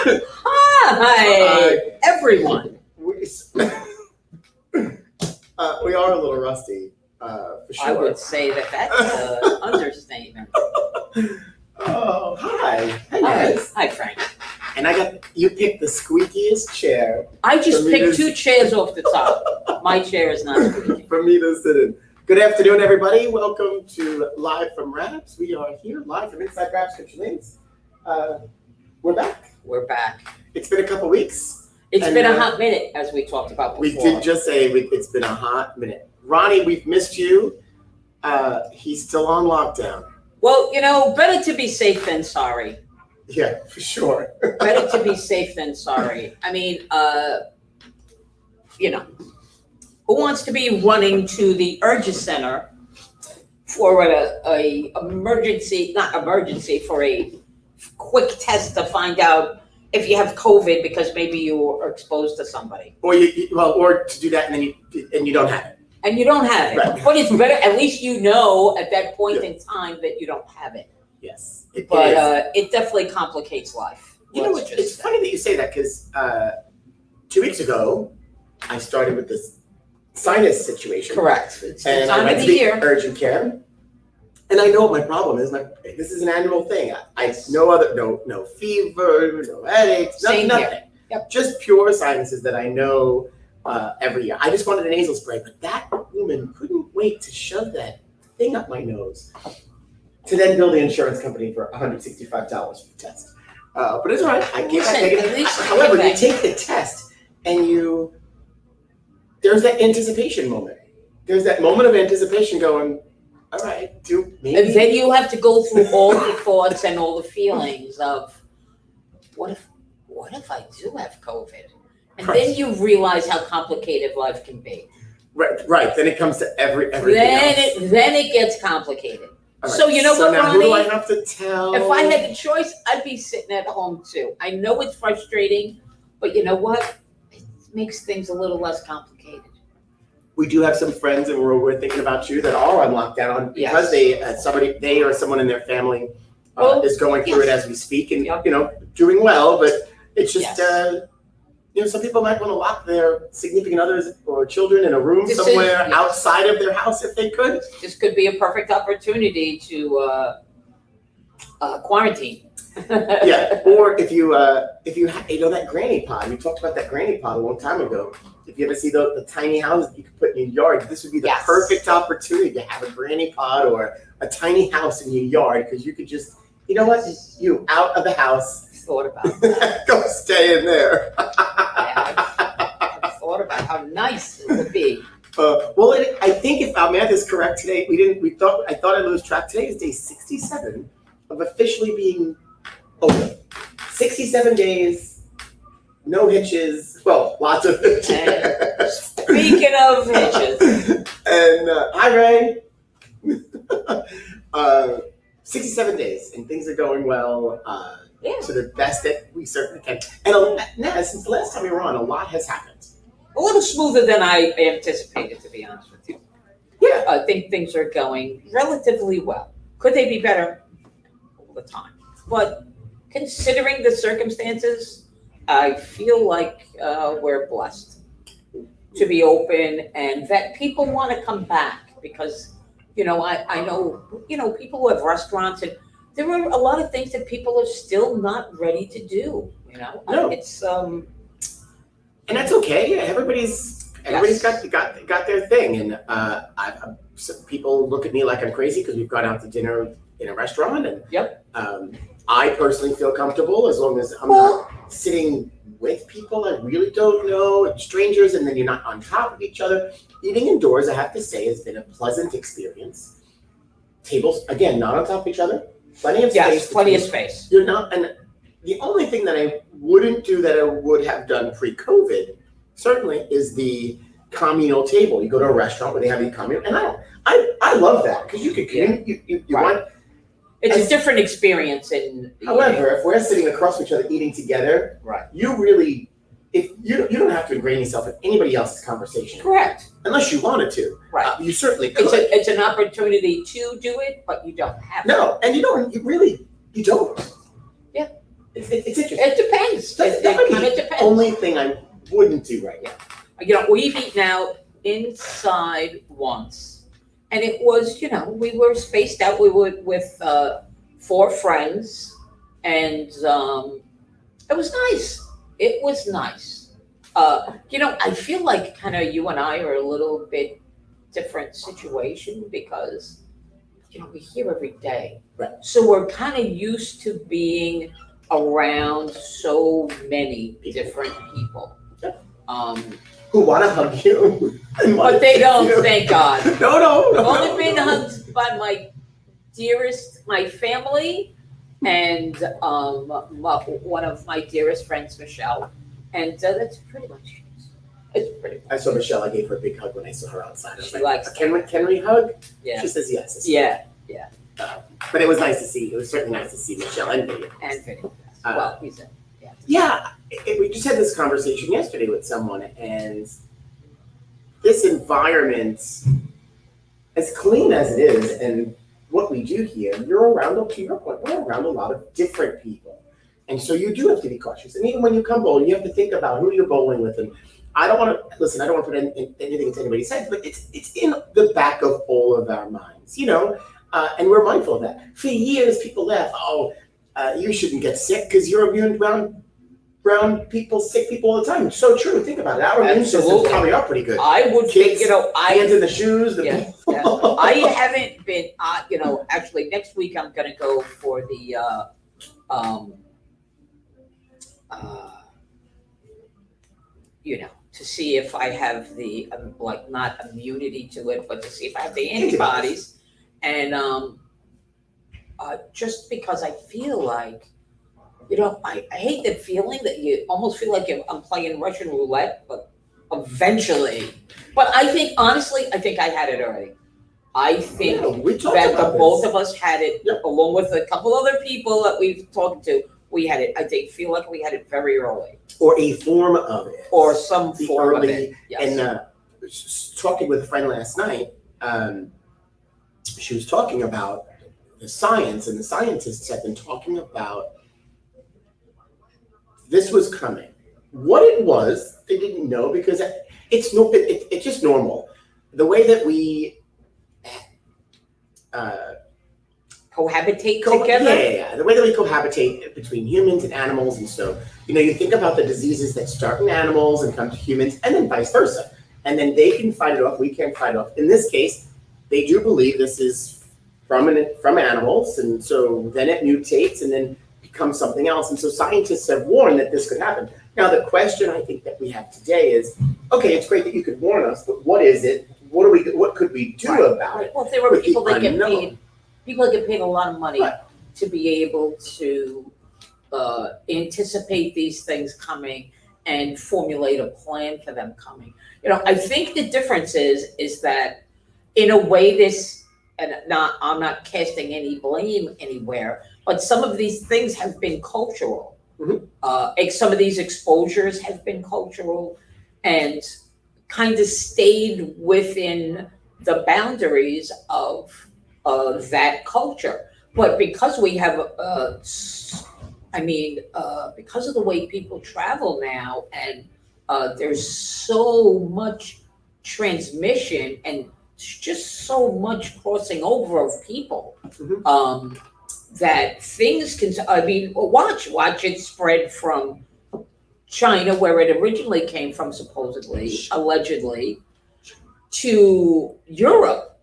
Hi, everyone. We are a little rusty, for sure. I would say that that's an understatement. Oh, hi. Hi, Hi, guys. hi, Frank. And you picked the squeakiest chair I just For me picked to- two chairs off the top. My chair is not squeaking. for me to sit in. Good afternoon, everybody. Welcome to Live from Raps. We are here live from Inside Raps Country Lanes. We're back. We're back. It's been a couple weeks. It's And, been a hot minute, as we talked about We before. did just say it's been a hot minute. Ronnie, we've missed you. He's still on lockdown. Well, better to be safe than sorry. Yeah, for sure. Better to be safe than sorry. I mean, who wants to be running to the urgent center for a quick test to find out if you have COVID because maybe you are exposed to somebody. Or or to do that and then you don't have it. And you don't have it. Right. But it's better, at least you know at that point in time that you don't have it. Yes. But it definitely complicates life. You know, it's funny that you say that because 2 weeks ago, I started with this sinus situation. Correct. It's the And I time went of to the the year. urgent care. And I know what my problem is. This is an annual thing. No fever, no headaches, Same nothing. here. Yep. Just pure sinuses that I know every year. I just wanted a nasal spray, but that woman couldn't wait to shove that thing up my nose to then bill the insurance company for $165 for the test. But it's all right. I can't take it. However, you take the test and there's that anticipation moment. There's that moment of anticipation going, all right, maybe. And then you have to go through all the thoughts and all the feelings of, what if I do have COVID? And then you realize how complicated life can be. Right. Then it comes to everything else. Then it gets complicated. Right. So you know what, now Ronnie? who do I have to tell? If I had the choice, I'd be sitting at home too. I know it's frustrating, but you know what? It makes things a little less complicated. We do have some friends, and we're thinking about you that are on lockdown because they or someone in their family is going through it as we speak, and doing well. But it's just some people might want to lock their significant others or children in a room somewhere outside of their house if they could. This could be a perfect opportunity to quarantine. Yeah, or if you that granny pod. We talked about that granny pod a long time ago. If you ever see the tiny houses that you could put in your yard, this would be the perfect opportunity to have a granny pod or a tiny house in your yard because you could just, you out of the house. Thought about that. Go stay in there. I've thought about how nice it would be. I think if our math is correct today, I thought I lose track. Today is day 67 of officially being over. 67 days, no hitches. Well, lots of hitches. Speaking of hitches. And hi, Ray. 67 days, and things are going well. To the best that we certainly can. And since the last time we were on, a lot has happened. A little smoother than I anticipated, to be honest with you. Yeah. I think things are going relatively well. Could they be better? All the time. But considering the circumstances, I feel like we're blessed to be open and that people want to come back because, I know, people who have restaurants and there are a lot of things that people are still not ready to do. No. It's and that's okay. Yeah, everybody's got their thing, and some people look at me like I'm crazy because we've gone out to dinner in a restaurant, and I personally feel comfortable as long as I'm not sitting with people I really don't know and strangers, and then you're not on top of each other. Eating indoors, I have to say, has been a pleasant experience. Tables, again, not on top of each other. Plenty of space. Yes, plenty of space. You're not, and the only thing that I wouldn't do that I would have done pre-COVID, certainly, is the communal table. You go to a restaurant where they have the communal, and I love that because you could you want. It's a different experience. However, if we're sitting across from each other eating together, you really, if you don't have to ingrain yourself in anybody else's conversation. Correct. Unless you wanted to. Right. You certainly could. It's an opportunity to do it, but you don't have to. No, and you don't. It's interesting. It depends. That It might be kind of the depends. only thing I wouldn't do right now. We've eaten out inside once, and it was, we were spaced out. We were with 4 friends, and it was nice. It was nice. I feel like kind of you and I are a little bit different situation because, we're here every day. Right. So we're kind of used to being around so many different people. Who want to hug you. But they don't, thank God. No. I've only been hugged by my family, and one of my dearest friends, Michelle, and that's pretty much it. It's pretty much. I saw Michelle. I gave her a big hug when I saw her outside. I was She like, likes can we hug? Yeah. She says yes. Yeah. But it was nice to see. It was certainly nice to see Michelle and Vinny. And Vinny. He's in. Yeah, we just had this conversation yesterday with someone, and this environment, as clean as it is, and what we do here, you're around, to your point, we're around a lot of different people. And so you do have to be cautious. And even when you come bowling, you have to think about who you're bowling with. And I don't want to put anything into anybody's head, but it's in the back of all of our minds, and we're mindful of that. For years, people laugh, you shouldn't get sick because you're immune around people, sick people all the time. It's so true. Think about it. Our immune systems probably are pretty good. I would Kids, think, hands in the shoes. I haven't been, actually next week I'm going to go for the, to see if I have the, not immunity to it, but to see if I have the antibodies. And just because I feel like, I hate the feeling that you almost feel like I'm playing Russian roulette, but eventually. But honestly, I think I had it already. I think that the both of us had it, along with a couple other people that we've talked to. We had it. Feel like we had it very early. Or a form of it. Or some form of it. Yes. And talking with a friend last night, she was talking about the science, and the scientists have been talking about this was coming. What it was, they didn't know because it's just normal. The way that we cohabitate together? Yeah. The way that we cohabitate between humans and animals. And so, you think about the diseases that start in animals and come to humans, and then vice versa. And then they can fight it off, we can't fight it off. In this case, they do believe this is from animals, and so then it mutates and then becomes something else. And so scientists have warned that this could happen. Now, the question I think that we have today is, okay, it's great that you could warn us, but what is it? What could we do about it? Well, there were people that get paid a lot of money to be able to anticipate these things coming and formulate a plan for them coming. I think the difference is that in a way I'm not casting any blame anywhere, but some of these things have been cultural. Mm-hmm. Some of these exposures have been cultural and kind of stayed within the boundaries of that culture. But because we have, because of the way people travel now, and there's so much transmission and just so much crossing over of people, mm-hmm. That things can, watch it spread from China, where it originally came from, supposedly, allegedly, to Europe.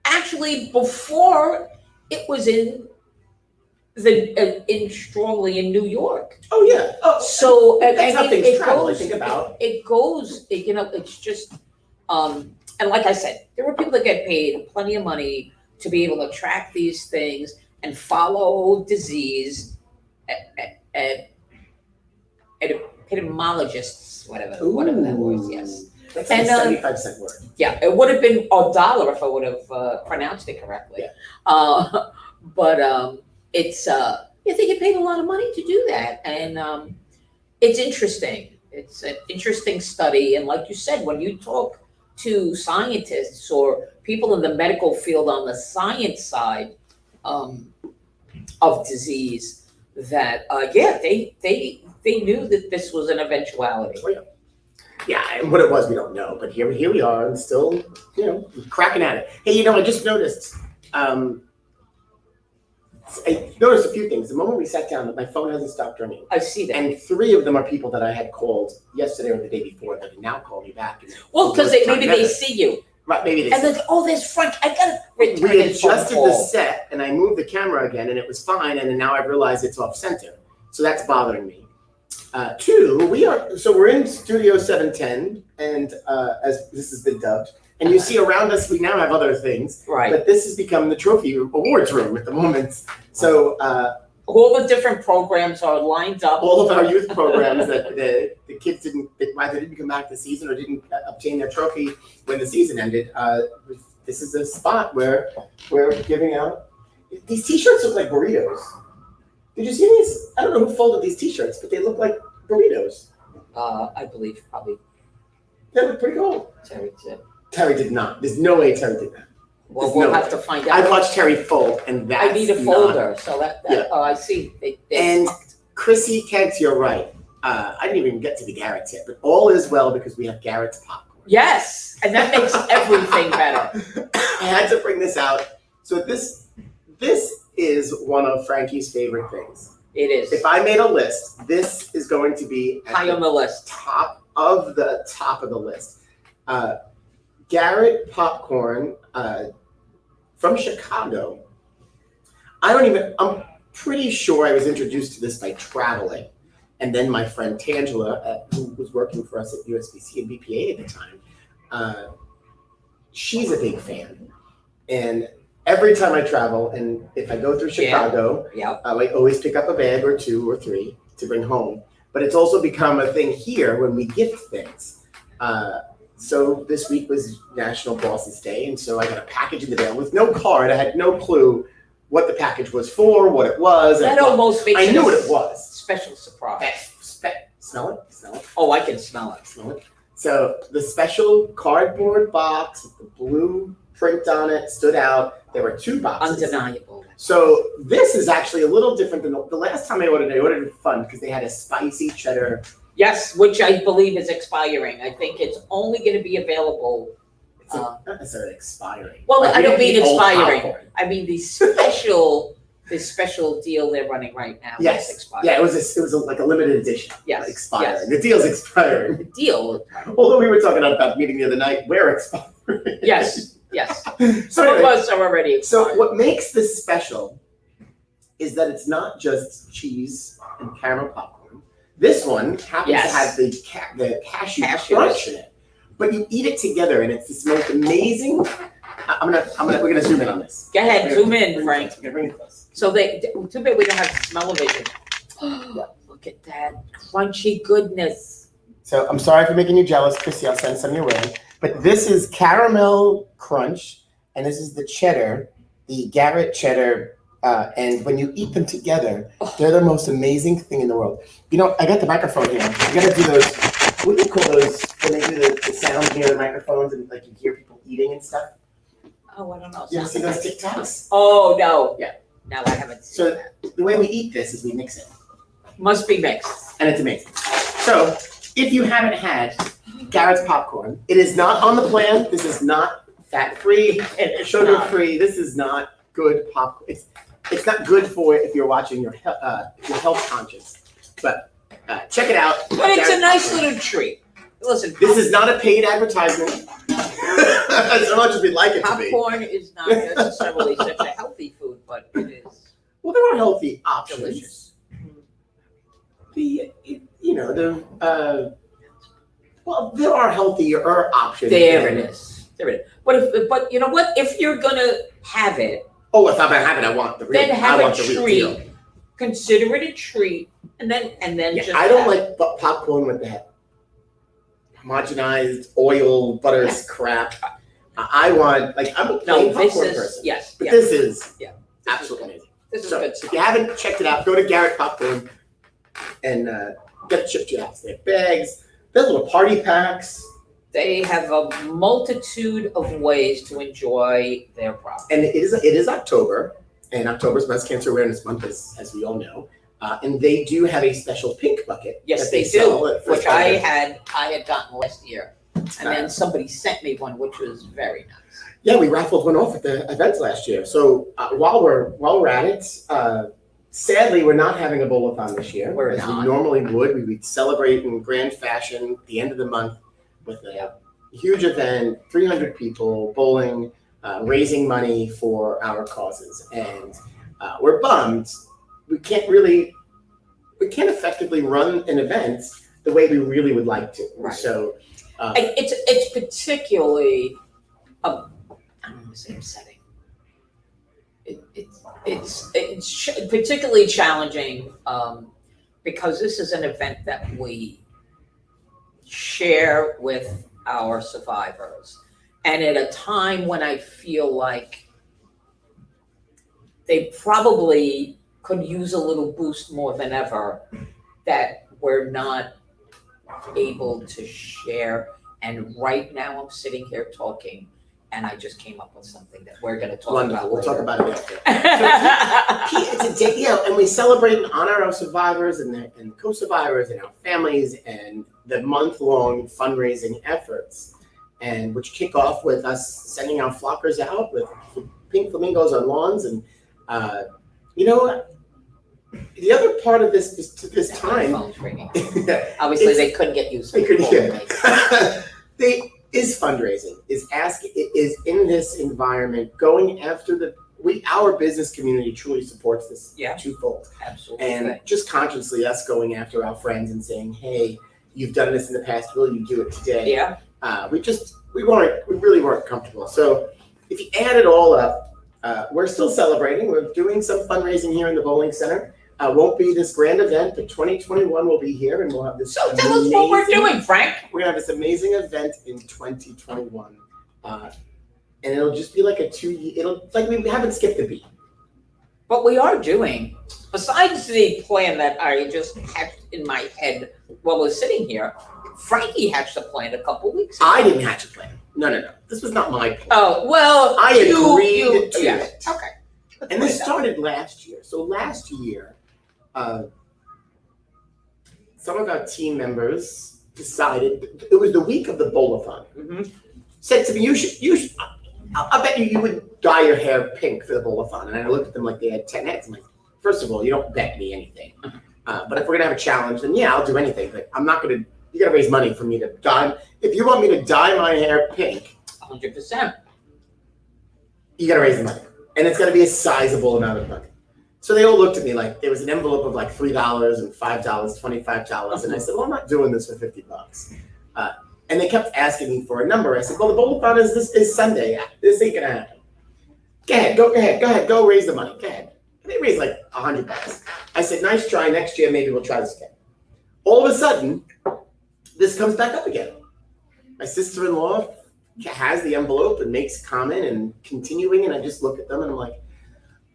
Actually, before it was strongly in New York. Oh yeah. Oh, so that's how things travel. I think about it goes. It's just, and like I said, there were people that get paid plenty of money to be able to track these things and follow disease. Epidemiologists, whatever that was. Yes. That's like a 75-cent word. Yeah, it would have been $1 if I would have pronounced it correctly. Yeah. But it's they get paid a lot of money to do that, and it's interesting. It's an interesting study, and like you said, when you talk to scientists or people in the medical field on the science side of disease, that, they knew that this was an eventuality. Yeah, and what it was, we don't know. But here we are, and still, cracking at it. Hey, I just noticed. I noticed a few things. The moment we sat down, my phone hasn't stopped ringing. I see that. And 3 of them are people that I had called yesterday or the day before that now call me back. Well, because maybe they see you. Right, maybe they and see. then, there's Frank. I gotta return We his phone adjusted call. the set, and I moved the camera again, and it was fine. And then now I've realized it's off center, so that's bothering me. 2, we're in Studio 710, and as this has been dubbed, and you see around us, we now have other things. Right. But this has become the trophy awards room at the moment. So all the different programs are lined up. all of our youth programs that the kids either didn't come back this season or didn't obtain their trophy when the season ended. This is a spot where we're giving out. These T-shirts look like burritos. Did you see these? I don't know who folded these T-shirts, but they look like burritos. I believe probably They look pretty cool. Terry did. Terry did not. There's no way Terry did that. Well, There's we'll no have way. to find out. I've watched Terry fold, and that's I need a not- folder, so that Yeah. oh, I see. And Chrissy Kent, you're right. I didn't even get to the Garrett's yet, but all is well because we have Garrett's popcorn. Yes, and that makes everything better. I had to bring this out. So this is one of Frankie's favorite things. It is If I made a list, this is going to be at high on the list. top of the list. Garrett popcorn from Chicago. I'm pretty sure I was introduced to this by traveling. And then my friend Tangela, who was working for us at USBC and BPA at the time, she's a big fan. And every time I travel, and if I go through Chicago, I always pick up a bag or 2 or 3 to bring home. But it's also become a thing here when we gift things. So this week was National Bosses Day, and so I got a package in the mail with no card. I had no clue what the package was for, what it was. That almost makes I knew what it was. Special surprise. Smell it? Smell it? Oh, I can smell it. Smell it? So the special cardboard box with the blue print on it stood out. There were 2 boxes. Undeniable. So this is actually a little different than the last time I ordered it fun because they had a spicy cheddar. Yes, which I believe is expiring. I think it's only going to be available. It's not necessarily expiring. Well, Like, I we don't mean eat old expiring. popcorn. I mean the special deal they're running right now. Yes. Is expiring. Yeah, it was like a limited edition. Yes, Expiring. yes. The deal's expiring. The deal. Although we were talking about meeting the other night, we're expiring. Yes, yes. So Some of anyway, us are already so expired. what makes this special is that it's not just cheese and caramel popcorn. This one happens Yes. to have the cashew Cashews. crunch in it, but you eat it together, and it's this most amazing. We're gonna zoom in on this. Go ahead, zoom in, Frank. Bring it close. So too bad we don't have smell-o-vision. Look at that crunchy goodness. So I'm sorry for making you jealous, Chrissy. I'll send some your way. But this is caramel crunch, and this is the cheddar, the Garrett cheddar. And when you eat them together, they're the most amazing thing in the world. I got the microphone here. You gotta do those. What do you call those when they do the sound near the microphones and like you hear people eating and stuff? Oh, I don't know. You ever see those TikToks? Oh, no. Yeah. No, I haven't seen So that. the way we eat this is we mix it, Must be mixed. and it's amazing. So if you haven't had Garrett's popcorn, it is not on the plan. This is not fat-free and sugar-free. This is not good popcorn. It's not good for if you're watching if you're health conscious. But check it out. But it's a Garrett's nice popcorn. little treat. Listen, This is not a paid advertisement. As much as we'd like it to be. popcorn is not necessarily such a healthy food, but it is Well, there are healthy options. delicious. There are healthier options. There it is. But you know what? If you're gonna have it, Oh, if I'm gonna have it, I want the real. then have I want a the real deal. treat. Consider it a treat, and then Yeah, just. I don't have like popcorn with that homogenized oil butter crap. I want I'm a No, plain this popcorn is person. yes. But Yeah, this is Yeah. absolutely amazing. this is So good if stuff. you haven't checked it out, go to Garrett Popcorn and get it shipped to your house. They have bags, they have little party packs, They have a multitude of ways to enjoy their product. and it is October, and October is Breast Cancer Awareness Month, as we all know. And they do have a special pink bucket. Yes, that they sell do, at First which I Finder. had gotten last year. And then somebody sent me one, which was very nice. Yeah, we raffled one off at the events last year. So while we're at it, sadly, we're not having a bowl-a-thon this year. We're as not. we normally would. We would celebrate in grand fashion at the end of the month with a huge event, 300 people, bowling, raising money for our causes. And we're bummed. We can't effectively run an event the way we really would like to. Right. So it's particularly, I don't want to say upsetting. It's particularly challenging because this is an event that we share with our survivors, and at a time when I feel like they probably could use a little boost more than ever, that we're not able to share. And right now I'm sitting here talking, and I just came up with something that we're going to talk about. We'll talk about it after. It's a day, and we celebrate and honor our survivors and co-survivors and our families, and the month-long fundraising efforts, and which kick off with us sending our flockers out with pink flamingos on lawns. And the other part of this time, phone's ringing. Obviously, they couldn't get used to it. Is fundraising, is in this environment, going after our business community truly supports this twofold. Absolutely. And just consciously us going after our friends and saying, hey, you've done this in the past, will you do it today? Yeah. We really weren't comfortable. So if you add it all up, we're still celebrating. We're doing some fundraising here in the bowling center. Won't be this grand event, but 2021 will be here, and we'll have this. So tell us what we're doing, Frank. We're gonna have this amazing event in 2021, and it'll just be like we haven't skipped a beat. What we are doing, besides the plan that I just hatched in my head while we're sitting here, Frankie hatched a plan a couple weeks ago. I didn't hatch a plan. No. This was not my plan. Oh well, I agreed to it. Okay. And this started last year. So last year, some of our team members decided, it was the week of the bowl-a-thon, said to me, you should, I bet you would dye your hair pink for the bowl-a-thon. And I looked at them like they had 10 heads. I'm like, first of all, you don't bet me anything. But if we're gonna have a challenge, then yeah, I'll do anything. But I'm not gonna, you gotta raise money for me to dye. If you want me to dye my hair pink, 100%. You gotta raise the money. And it's gotta be a sizable amount of money. So they all looked at me like there was an envelope of like $3 and $5, $25. And I said, well, I'm not doing this for $50. And they kept asking me for a number. I said, well, the bowl-a-thon is Sunday. This ain't gonna happen. Go ahead, go raise the money. Go ahead. And they raised like $100. I said, nice try. Next year, maybe we'll try this again. All of a sudden, this comes back up again. My sister-in-law has the envelope and makes a comment and continuing, and I just look at them and I'm like,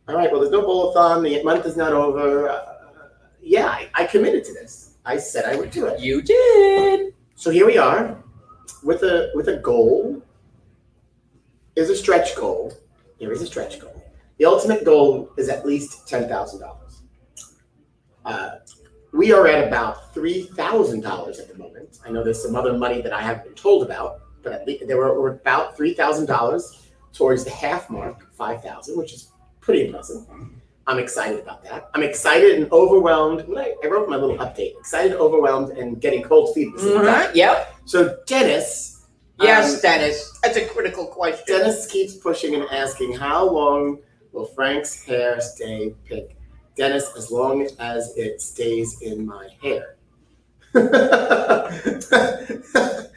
all right, well, there's no bowl-a-thon. The month is not over. I committed to this. I said I would do it. You did. So here we are with a goal. There's a stretch goal. There is a stretch goal. The ultimate goal is at least $10,000. We are at about $3,000 at the moment. I know there's some other money that I haven't been told about, but we're about $3,000 towards the half mark, 5,000, which is pretty impressive. I'm excited about that. I'm excited and overwhelmed. I wrote my little update. Excited, overwhelmed, and getting cold feet. Yep. So Dennis. Yes, Dennis. That's a critical question. Dennis keeps pushing and asking, how long will Frank's hair stay pink? Dennis, as long as it stays in my hair. For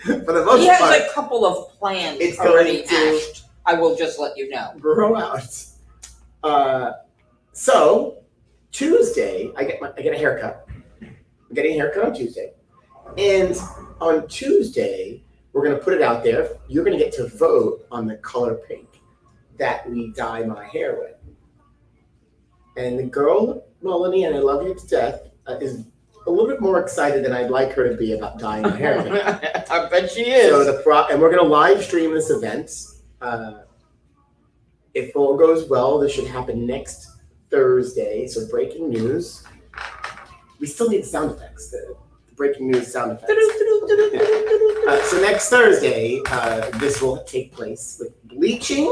the most part. He has a couple of plans it's already going to hatched. I will just let you know. Grow out. So Tuesday, I get a haircut. I'm getting a haircut on Tuesday. And on Tuesday, we're going to put it out there. You're going to get to vote on the color pink that we dye my hair with. And the girl, Melanie, and I love you to death, is a little bit more excited than I'd like her to be about dyeing her hair pink. I bet she is. So and we're going to live stream this event. If all goes well, this should happen next Thursday. So breaking news. We still need the sound effects, the breaking news sound effects. So next Thursday, this will take place with bleaching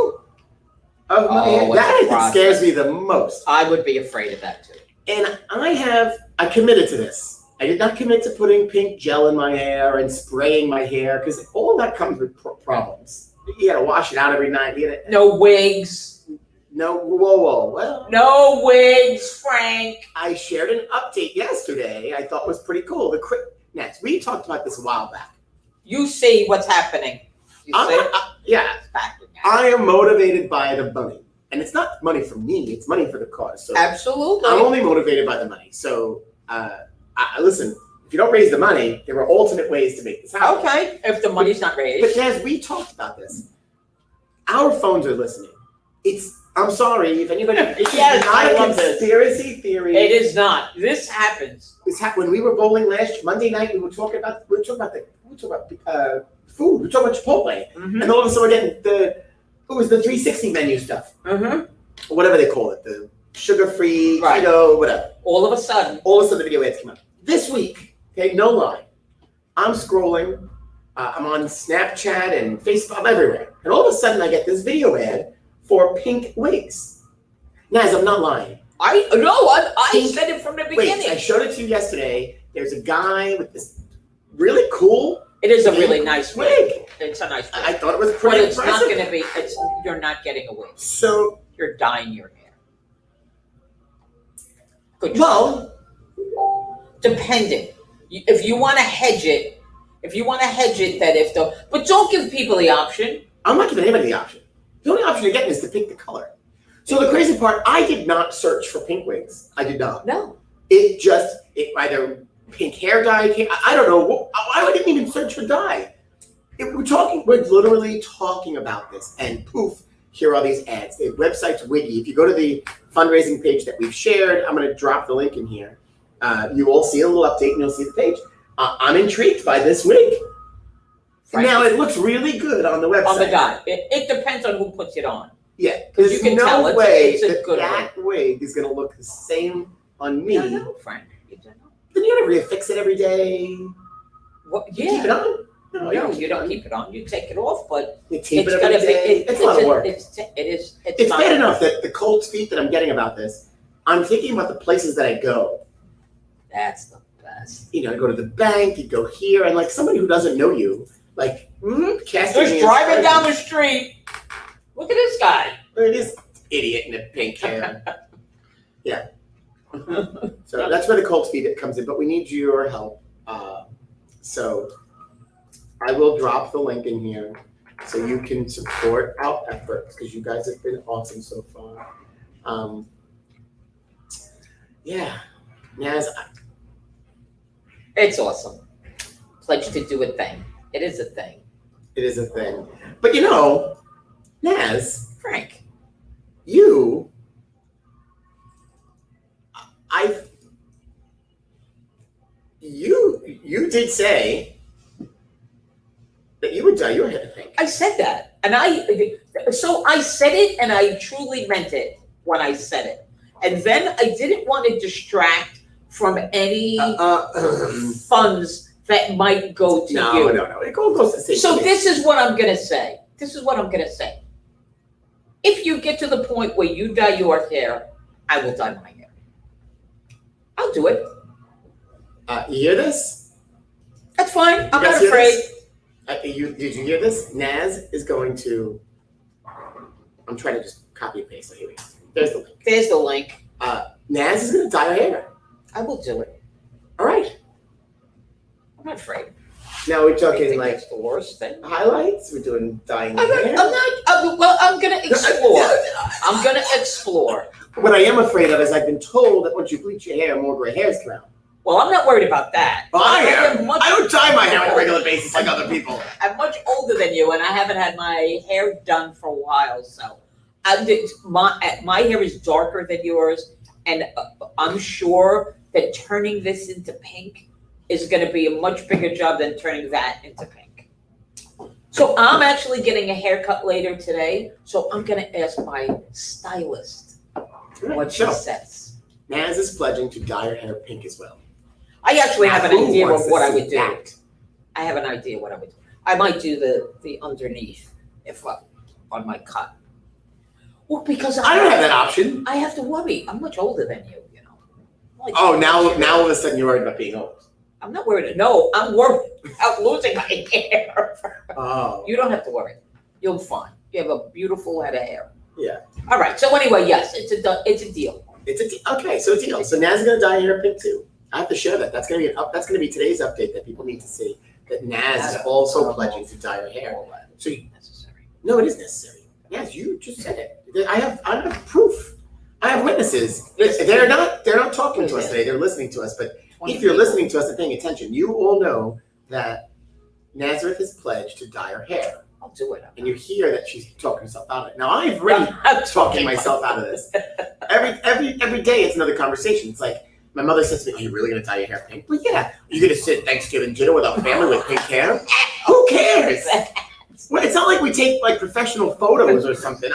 of my hair. That scares me the most. I would be afraid of that too. And I committed to this. I did not commit to putting pink gel in my hair and spraying my hair because all that comes with problems. You gotta wash it out every night. No wigs. No, whoa. Well, no wigs, Frank. I shared an update yesterday I thought was pretty cool. Next, we talked about this a while back. You see what's happening. Yeah. I am motivated by the money. And it's not money for me, it's money for the cause. So absolutely. I'm only motivated by the money. So listen, if you don't raise the money, there are alternate ways to make this happen. Okay, if the money's not raised. But as we talked about this, our phones are listening. I'm sorry if anybody. It's not a conspiracy theory. It is not. This happens. When we were bowling Monday night. We were talking about food. We were talking about Chipotle, and all of a sudden we're getting the 360 menu stuff, whatever they call it, the sugar-free, keto, whatever. All of a sudden, the video ads come up this week. Okay, no lie. I'm scrolling. I'm on Snapchat and Facebook. I'm everywhere, and all of a sudden I get this video ad for pink wigs. Naz, I'm not lying. I said it from the beginning. Wait, I showed it to you yesterday. There's a guy with this really cool. It is a really nice wig. It's a nice wig. I thought it was pretty But it's impressive. not going to be. You're not getting a wig. So you're dyeing your hair. Good. Well, depending. If you want to hedge it, but don't give people the option. I'm not giving anybody the option. The only option you're getting is to pick the color. So the crazy part, I did not search for pink wigs. I did not. No. It either pink hair dye came. I don't know. I didn't even search for dye. We're literally talking about this, and poof, here are these ads. The website's Wiggy. If you go to the fundraising page that we've shared, I'm going to drop the link in here. You will see a little update, and you'll see the page. I'm intrigued by this wig. Right. Now it looks really good on the website. On the dye, it depends on who puts it on. Yeah, because you can tell that wig is going to look the same on me. I know, Frank. You don't know. Then you got to fix it every day. What? Yeah. You keep it on? No, you don't keep it on. You take it off, but it's a lot of work. It's bad enough that the cold feet that I'm getting about this. I'm thinking about the places that I go. That's the best. You go to the bank, you go here, and like somebody who doesn't know you, like just driving down the street. Look at this guy. Look at this idiot in the pink hair. Yeah. So that's where the cold feet comes in, but we need your help. So I will drop the link in here so you can support our efforts because you guys have been awesome so far. Yeah. Naz. It's awesome. Pledge to do a thing. It is a thing. It is a thing. But Naz. Frank. You did say that you would dye your hair pink. I said that. And I said it and I truly meant it when I said it. And then I didn't want to distract from any funds that might go to you. No. It goes to the same So place. this is what I'm going to say. If you get to the point where you dye your hair, I will dye my hair. I'll do it. You hear this? That's fine. I'm not afraid. Did you hear this? Naz is going to. I'm trying to just copy and paste. So here we go. There's the link. Naz is going to dye her hair. I will do it. All right. I'm not afraid. Now we're talking like that's the worst thing. Highlights. We're doing dyeing hair. I'm going to explore. What I am afraid of is I've been told that once you bleach your hair, more gray hairs come out. Well, I'm not worried about that. Oh, I am. I don't dye my hair on a regular basis like other people. I'm much older than you, and I haven't had my hair done for a while. So, my hair is darker than yours, and I'm sure that turning this into pink is going to be a much bigger job than turning that into pink. So, I'm actually getting a haircut later today. So, I'm going to ask my stylist what she says. Naz is pledging to dye her hair pink as well. I actually have an Who idea wants of to what I see would do. that? I have an idea what I would do. I might do the underneath on my cut. Well, because I don't have that option. I have to worry. I'm much older than you, you know. Like, Oh, now all of a sudden you're worried about being old. I'm not worried. No, I'm worried about losing my hair. Oh. You don't have to worry. You'll be fine. You have a beautiful head of hair. Yeah. All right. So anyway, yes, it's a deal. Okay, so a deal. So Naz is gonna dye her hair pink too. I have to share that. That's gonna be today's update that people need to see. That Naz is also pledging to dye her hair. So Necessary. no, it is necessary. Naz, you just said it. I have proof. I have witnesses. They're not talking to us today. They're listening to us. But if you're listening to us and paying attention, you all know that Nazareth has pledged to dye her hair. I'll do it. And you hear that she's talking herself out of it. Now I've already talking myself out of this. Every day it's another conversation. It's like my mother says to me, "Are you really gonna dye your hair pink?" Well, yeah. Are you gonna sit at Thanksgiving dinner with our family with pink hair? Who cares? Well, it's not like we take like professional photos or something.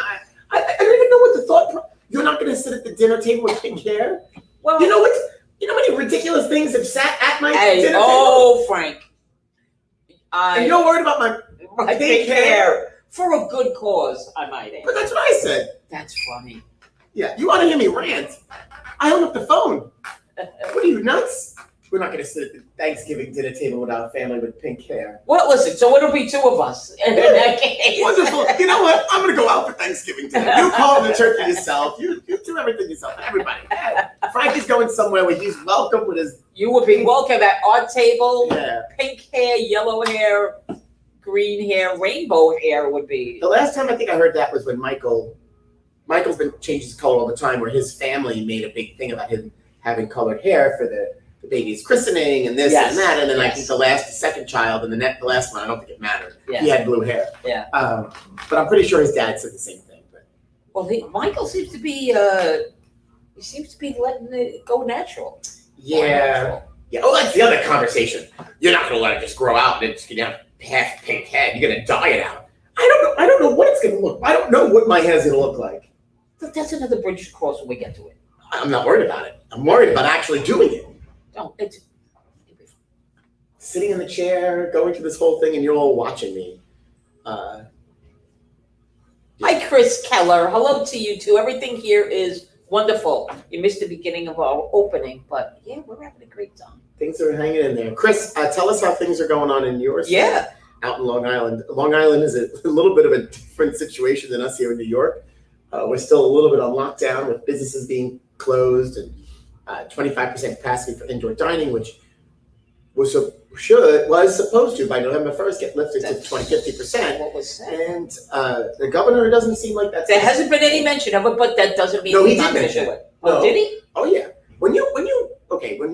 I don't even know what the thought. You're not gonna sit at the dinner table with pink hair. Well, you know what? You know how many ridiculous things have sat at my dinner table? Oh, Frank. And you're worried about my pink hair. For a good cause, I might add. But that's what I said. That's funny. Yeah, you want to hear me rant? I hung up the phone. What are you, nuts? We're not going to sit at the Thanksgiving dinner table with our family with pink hair. Well, listen, so it'll be two of us in that case. Wonderful. You know what? I'm going to go out for Thanksgiving dinner. You call the turkey yourself. You do everything yourself. Everybody. Frank is going somewhere where he's welcome with his... You would be welcome at our table. Yeah. Pink hair, yellow hair, green hair, rainbow hair would be... The last time I think I heard that was when Michael's been changing his color all the time, where his family made a big thing about him having colored hair for the baby's christening and this and that. And then I think the second child and the last one, I don't think it mattered. Yeah. He had blue hair. Yeah. But I'm pretty sure his dad said the same thing. But well, Michael seems to be letting it go natural. Yeah. Yeah. Oh, that's the other conversation. You're not gonna let it just grow out and just get down half pink head. You're gonna dye it out. I don't know what it's gonna look. I don't know what my hair's gonna look like. But that's another bridge to cross when we get to it. I'm not worried about it. I'm worried about actually doing it. No, sitting in the chair, going through this whole thing, and you're all watching me. Hi, Chris Keller. Hello to you too. Everything here is wonderful. You missed the beginning of our opening, but yeah, we're having a great time. Things are hanging in there. Chris, tell us how things are going on in your state. Yeah. Out in Long Island. Long Island is a little bit of a different situation than us here in New York. We're still a little bit on lockdown with businesses being closed and 25% capacity for indoor dining, which was supposed to by November 1st get lifted to 50%. What was said? And the governor doesn't seem like that's... There hasn't been any mention of it, but that doesn't mean he he's not did going to mention do it. it. Oh, No. did he? Oh yeah. When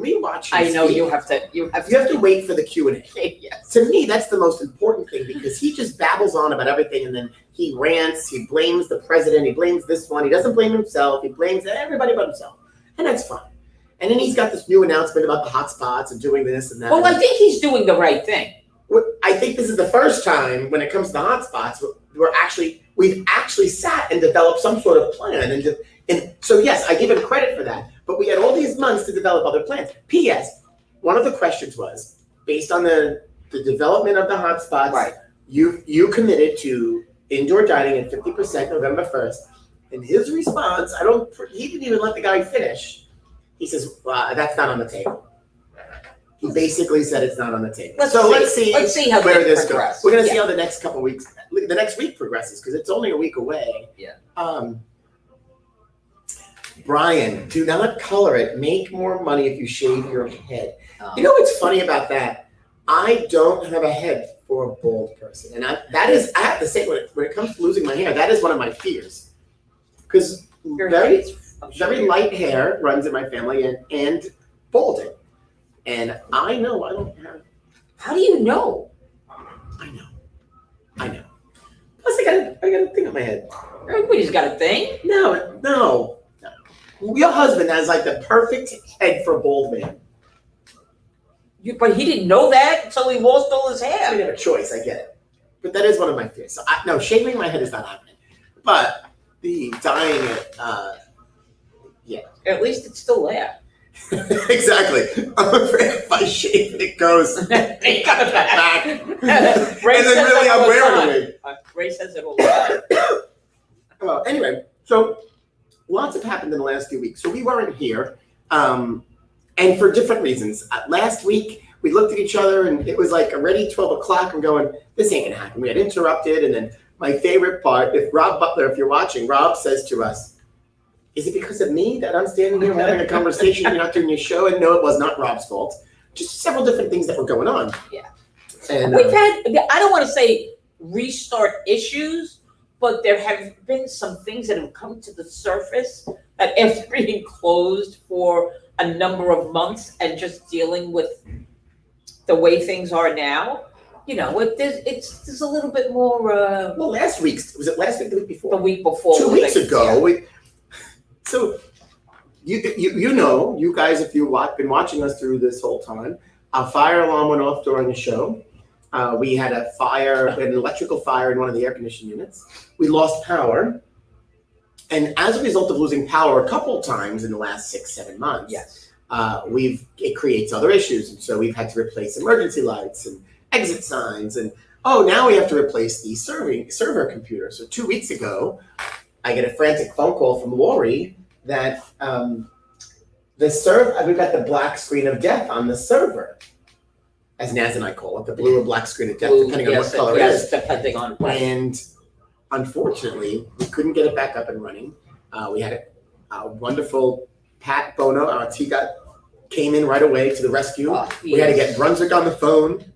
we watch him I know speak, you have to. you have to wait for the Q&A. Yes. To me, that's the most important thing, because he just babbles on about everything, and then he rants, he blames the president, he blames this one, he doesn't blame himself, he blames everybody but himself. And that's fine. And then he's got this new announcement about the hotspots and doing this and that. Well, I think he's doing the right thing. I think this is the first time when it comes to the hotspots we've actually sat and developed some sort of plan. And so yes, I give him credit for that. But we had all these months to develop other plans. P.S. One of the questions was, based on the development of the hotspots, Right. you committed to indoor dining at 50% November 1st. And his response, he didn't even let the guy finish. He says, that's not on the table. He basically said it's not on the table. Let's see how where this progress. goes. We're going to see how the next couple weeks, the next week progresses, because it's only a week away. Yeah. Brian, do not color it. Make more money if you shave your head. You know what's funny about that? I don't have a head for a bald person. And I have to say, when it comes to losing my hair, that is one of my fears. Because very light hair runs in my family and balding. And I know I don't have. How do you know? I know. Plus, I got a thing on my head. Everybody's got a thing. No. Your husband has like the perfect head for a bald man. But he didn't know that until he lost all his I hair. didn't have a choice. I get it. But that is one of my fears. So no, shaving my head is not happening. But the dyeing it, yeah. At least it's still there. Exactly. I'm afraid if I shave it, it goes It comes back. back. Ray And then says really it all I'm the wearing time. a wig. Ray says it all the time. Anyway, so lots have happened in the last few weeks. So we weren't here, and for different reasons. Last week, we looked at each other, and it was like already 12 o'clock. I'm going, this ain't gonna happen. We had interrupted, and then my favorite part, if Rob Butler, if you're watching, Rob says to us, is it because of me that I'm standing here having a conversation, you're not doing your show? And no, it was not Rob's fault. Just several different things that were going on. Yeah. And We've had, I don't want to say restart issues, but there have been some things that have come to the surface that after being closed for a number of months and just dealing with the way things are now, there's a little bit more. well, last week's, was it last week, the week before? The week before. 2 weeks ago. Yeah. So you guys, if you've been watching us through this whole time, a fire alarm went off during the show. We had an electrical fire in one of the air conditioning units. We lost power. And as a result of losing power a couple times in the last 6-7 months, Yes. it creates other issues. And so we've had to replace emergency lights and exit signs. And now we have to replace the server computer. So 2 weeks ago, I get a frantic phone call from Lori that we've got the black screen of death on the server, as Naz and I call it, the blue or black screen of death, depending on what color it is. Depending on. And unfortunately, we couldn't get it back up and running. We had a wonderful Pat Bono, our TGOT, came in right away to the rescue. We had to get Brunswick on the phone.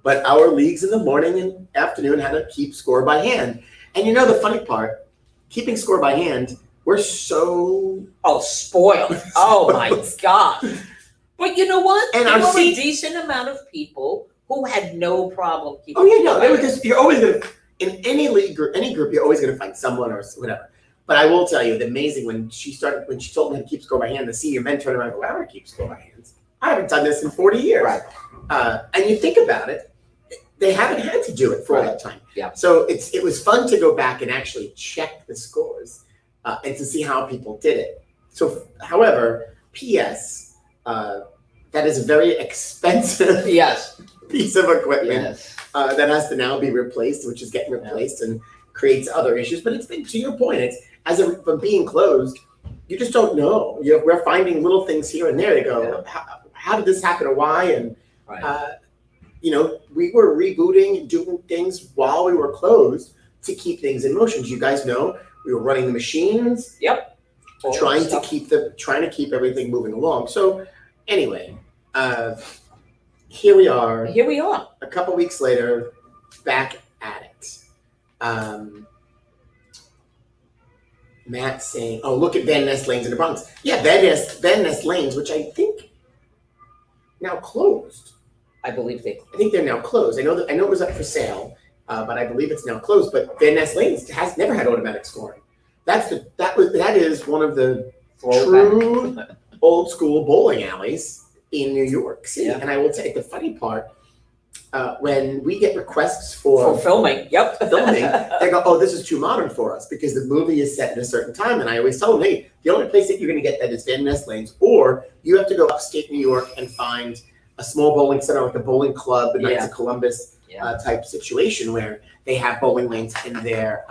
But our leagues in the morning and afternoon had to keep score by hand. And the funny part, keeping score by hand, we're so spoiled. Oh my God. But you know what? And there our were seat- a decent amount of people who had no problem keeping. Oh yeah, no, score. you're always gonna, in any league or any group, you're always gonna find someone or whatever. But I will tell you, the amazing when she told me how to keep score by hand, the senior men turned around and go, I don't keep score by hands. I haven't done this in 40 years. Right. And you think about it, they haven't had to do it for all that time. Yeah. So it was fun to go back and actually check the scores and to see how people did it. So, however, P.S. That is a very expensive Yes. piece of equipment Yes. that has to now be replaced, which is getting replaced and creates other issues. But it's been, to your point, it's from being closed, you just don't know. We're finding little things here and there. They go, how did this happen or why? And Right. we were rebooting and doing things while we were closed to keep things in motion. As you guys know, we were running the machines. Yep. All Trying that to keep everything moving along. So anyway, here we are. Here we are. A couple weeks later, back at it. Matt saying, "Oh, look at Van Ness Lanes in the Bronx." Yeah, Van Ness Lanes, which I think now closed. I believe they. I think they're now closed. I know it was up for sale, but I believe it's now closed. But Van Ness Lanes has never had automatic scoring. That is one of the true old school bowling alleys in New York City. Yeah. And I will tell you the funny part, when we get requests for filming. Yep. filming, they go, "Oh, this is too modern for us because the movie is set at a certain time." And I always tell them, "Hey, the only place that you're going to get that is Van Ness Lanes, or you have to go upstate New York and find a small bowling center like a bowling club, the Knights of Columbus type situation where they have bowling lanes in their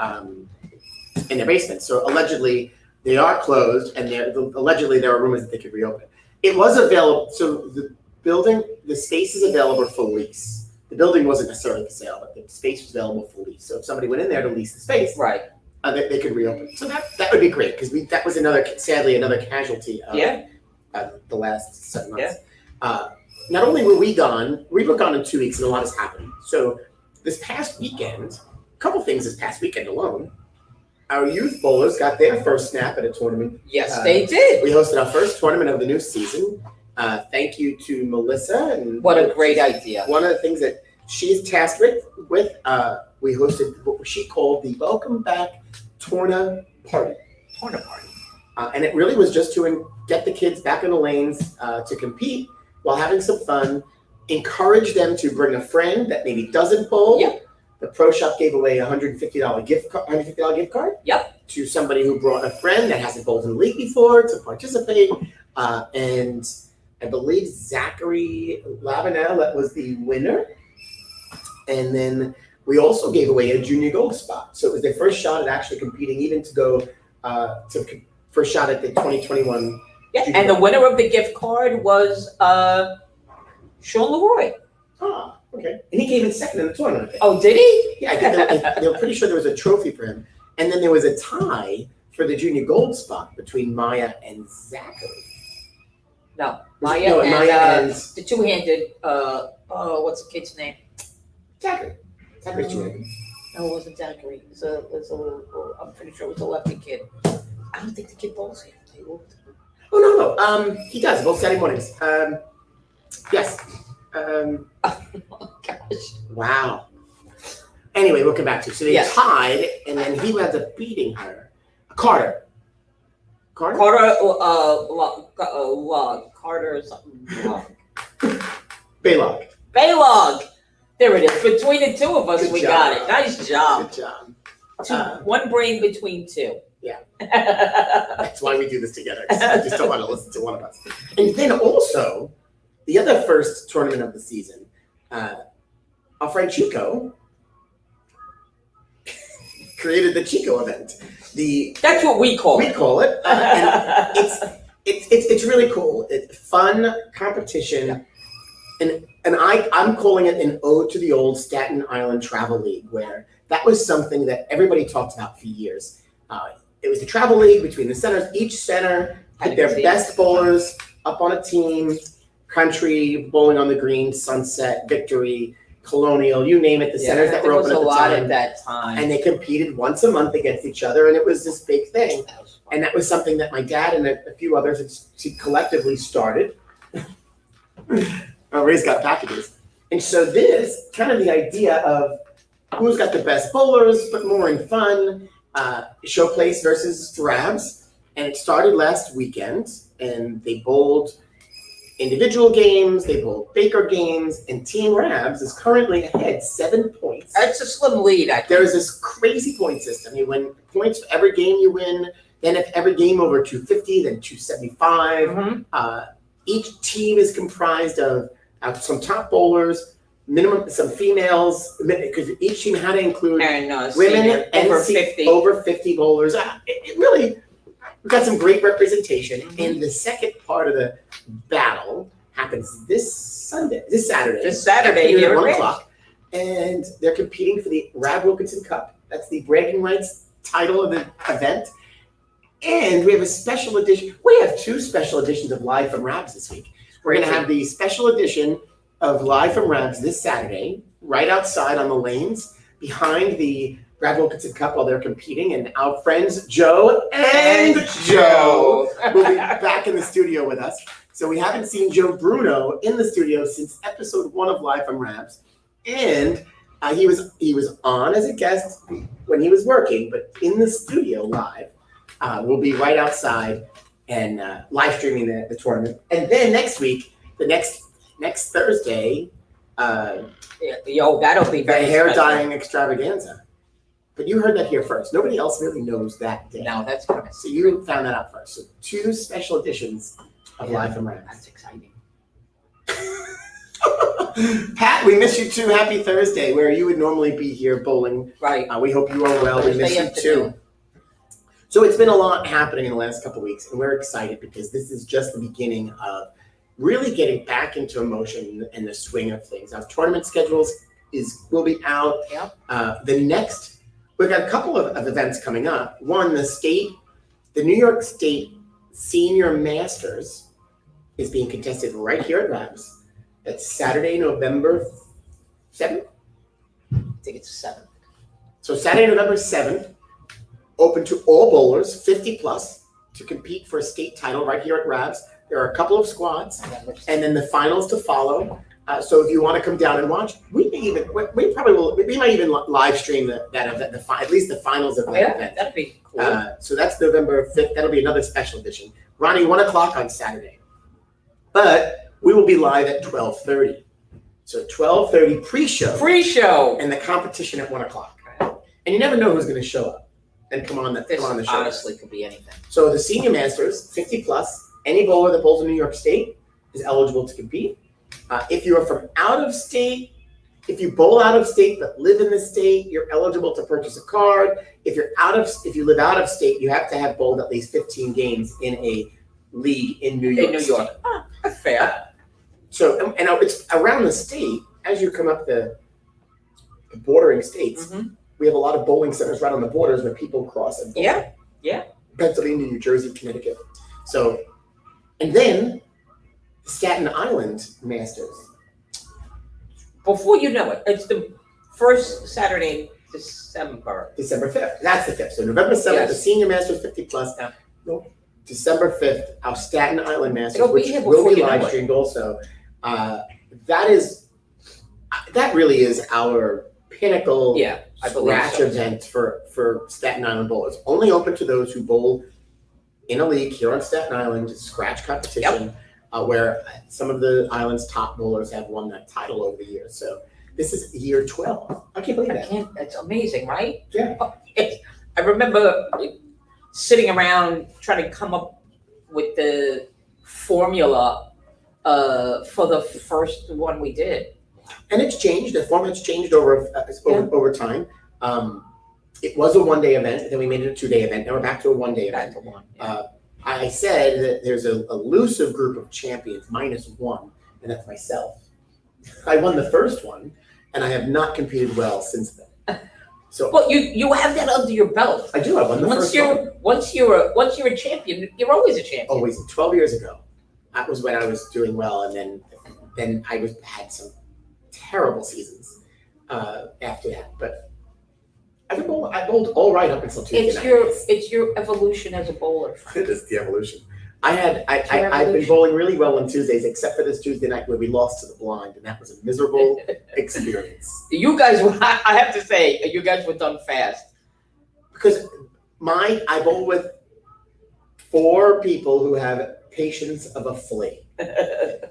basement." So allegedly they are closed, and allegedly there are rumors that they could reopen. It was available. So the space is available for lease. The building wasn't necessarily for sale, but the space was available for lease. So if somebody went in there to lease the space, Right. they could reopen. So that would be great because that was sadly another casualty of the last 7 months. Not only were we gone, we were gone in 2 weeks, and a lot has happened. So this past weekend, a couple things this past weekend alone, our youth bowlers got their first snap at a tournament. Yes, they did. We hosted our first tournament of the new season. Thank you to Melissa. And What a great idea. one of the things that she's tasked with, we hosted what she called the Welcome Back Torna Party. Corner party. And it really was just to get the kids back in the lanes to compete while having some fun, encourage them to bring a friend that maybe doesn't bowl. Yep. The Pro Shop gave away a $150 gift card Yep. to somebody who brought a friend that hasn't bowled in the league before to participate. And I believe Zachary Labanel was the winner. And then we also gave away a junior gold spot. So it was their first shot at actually competing, even to go first shot at the 2021. Yeah, and the winner of the gift card was Sean Leroy. Ah, okay. And he came in second in the tournament. Oh, did he? Yeah, I think they were pretty sure there was a trophy for him. And then there was a tie for the junior gold spot between Maya and Zachary. No, Maya and the two-handed, what's the kid's name? Zachary. Zachary's two-handed. No, it wasn't Zachary. It was I'm pretty sure it was a lefty kid. I don't think the kid bowls here. Oh, no. He does, both Saturday mornings. Yes. Oh, gosh. Wow. Anyway, we'll come back to it. So they Yes. tied, and then he wound up beating her. Carter. Carter, or something. Baylog. Baylog. There it is. Between the two of us, Good we job. got it. Nice job. Good job. One brain between two. Yeah. That's why we do this together. 'Cause I just don't want to listen to one of us. And then also, the other first tournament of the season, our friend Chico created the Chico event. That's what we call We it. call it, and it's really cool. It's fun competition, and I'm calling it an ode to the old Staten Island Travel League, where that was something that everybody talked about for years. It was the travel league between the centers. Each center had their best bowlers up on a team. Country, Bowling on the Green, Sunset, Victory, Colonial, you name it. The centers that were open at the time. There was a lot at that time. And they competed once a month against each other, and it was this big thing. And that was something that my dad and a few others had collectively started. Ray's got packages. And so this, kind of the idea of who's got the best bowlers, but more in fun, showplace versus drabs. And it started last weekend, and they bowled individual games, they bowled Baker games, and Team Rabs is currently ahead 7 points. That's a slim lead, I think. There's this crazy point system. You win points for every game you win. Then if every game over 250, then 275. Mhm. Each team is comprised of some top bowlers, minimum some females, because each team had to include And women senior, and over 50. over 50 bowlers. It really, we've got some great representation. Mhm. And the second part of the battle happens this Saturday. This Saturday, here at at 1 Ranch. o'clock. And they're competing for the Rab Wilkinson Cup. That's the bragging rights title of the event. And we have a special edition. We have 2 special editions of Live from Rabs this week. We're going to have the special edition of Live from Rabs this Saturday, right outside on the lanes, behind the Rab Wilkinson Cup while they're competing. And our friends Joe and Joe will be back in the studio with us. So we haven't seen Joe Bruno in the studio since episode 1 of Live from Rabs. And he was on as a guest when he was working, but in the studio live. We'll be right outside and live streaming the tournament. And then next week, the next Thursday, That'll be the very hair special. dyeing extravaganza. But you heard that here first. Nobody else really knows that day. No, that's coming. So you found that out first. So 2 special editions of Live from Rabs. That's exciting. Pat, we miss you too. Happy Thursday, where you would normally be here bowling. Right. We hope you are well. We miss Thursday you afternoon. too. So it's been a lot happening in the last couple of weeks, and we're excited because this is just the beginning of really getting back into emotion and the swing of things. Our tournament schedules will be out. Yep. We've got a couple of events coming up. One, the New York State Senior Masters is being contested right here at Rabs. That's Saturday, November 7th. I think it's 7. So Saturday, November 7th, open to all bowlers, 50 plus, to compete for a state title right here at Rabs. There are a couple of squads, and then the finals to follow. So if you want to come down and watch, we might even live stream that event, at least the finals of that event. That'd be cool. So that's November 5th. That'll be another special edition. Ronnie, 1 o'clock on Saturday. But we will be live at 12:30. So 12:30 pre-show. And the competition at 1 o'clock. And you never know who's going to show up and come on the show. Honestly, could be anything. So the Senior Masters, 50 plus, any bowler that bowls in New York State is eligible to compete. If you're from out of state, if you bowl out of state but live in the state, you're eligible to purchase a card. If you live out of state, you have to have bowled at least 15 games in a league in New York. That's fair. So, and it's around the state, as you come up the bordering states, we have a lot of bowling centers right on the borders where people cross and bowl. Yeah. Pennsylvania, New Jersey, Connecticut. So, and then the Staten Island Masters. Before you know it, it's the first Saturday, December 5th. That's the 5th. So November 7th, the Senior Masters 50 plus. No, December 5th, our Staten Island Masters, which will be live streamed also. That really is our pinnacle scratch event for Staten Island bowlers. Only open to those who bowl in a league here on Staten Island, scratch competition, where some of the island's top bowlers have won that title over the years. So this is year 12. I can't believe that. It's amazing, right? Yeah. I remember sitting around trying to come up with the formula for the first one we did. And it's changed. The format's changed over time. It was a one-day event, then we made it a two-day event. Now we're back to a one-day event. I said that there's a elusive group of champions, -1, and that's myself. I won the first one, and I have not competed well since then. So, well, you have that under your belt. I do. I won the first one. Once you're a champion, you're always a champion. Always. 12 years ago, that was when I was doing well, and then I had some terrible seasons after that. But I bowled all right up until Tuesday night. It's your evolution as a bowler. It is the evolution. I've been bowling really well on Tuesdays, except for this Tuesday night where we lost to the blind, and that was a miserable experience. You guys, I have to say, you guys were done fast. Because I bowl with 4 people who have patience of a flea,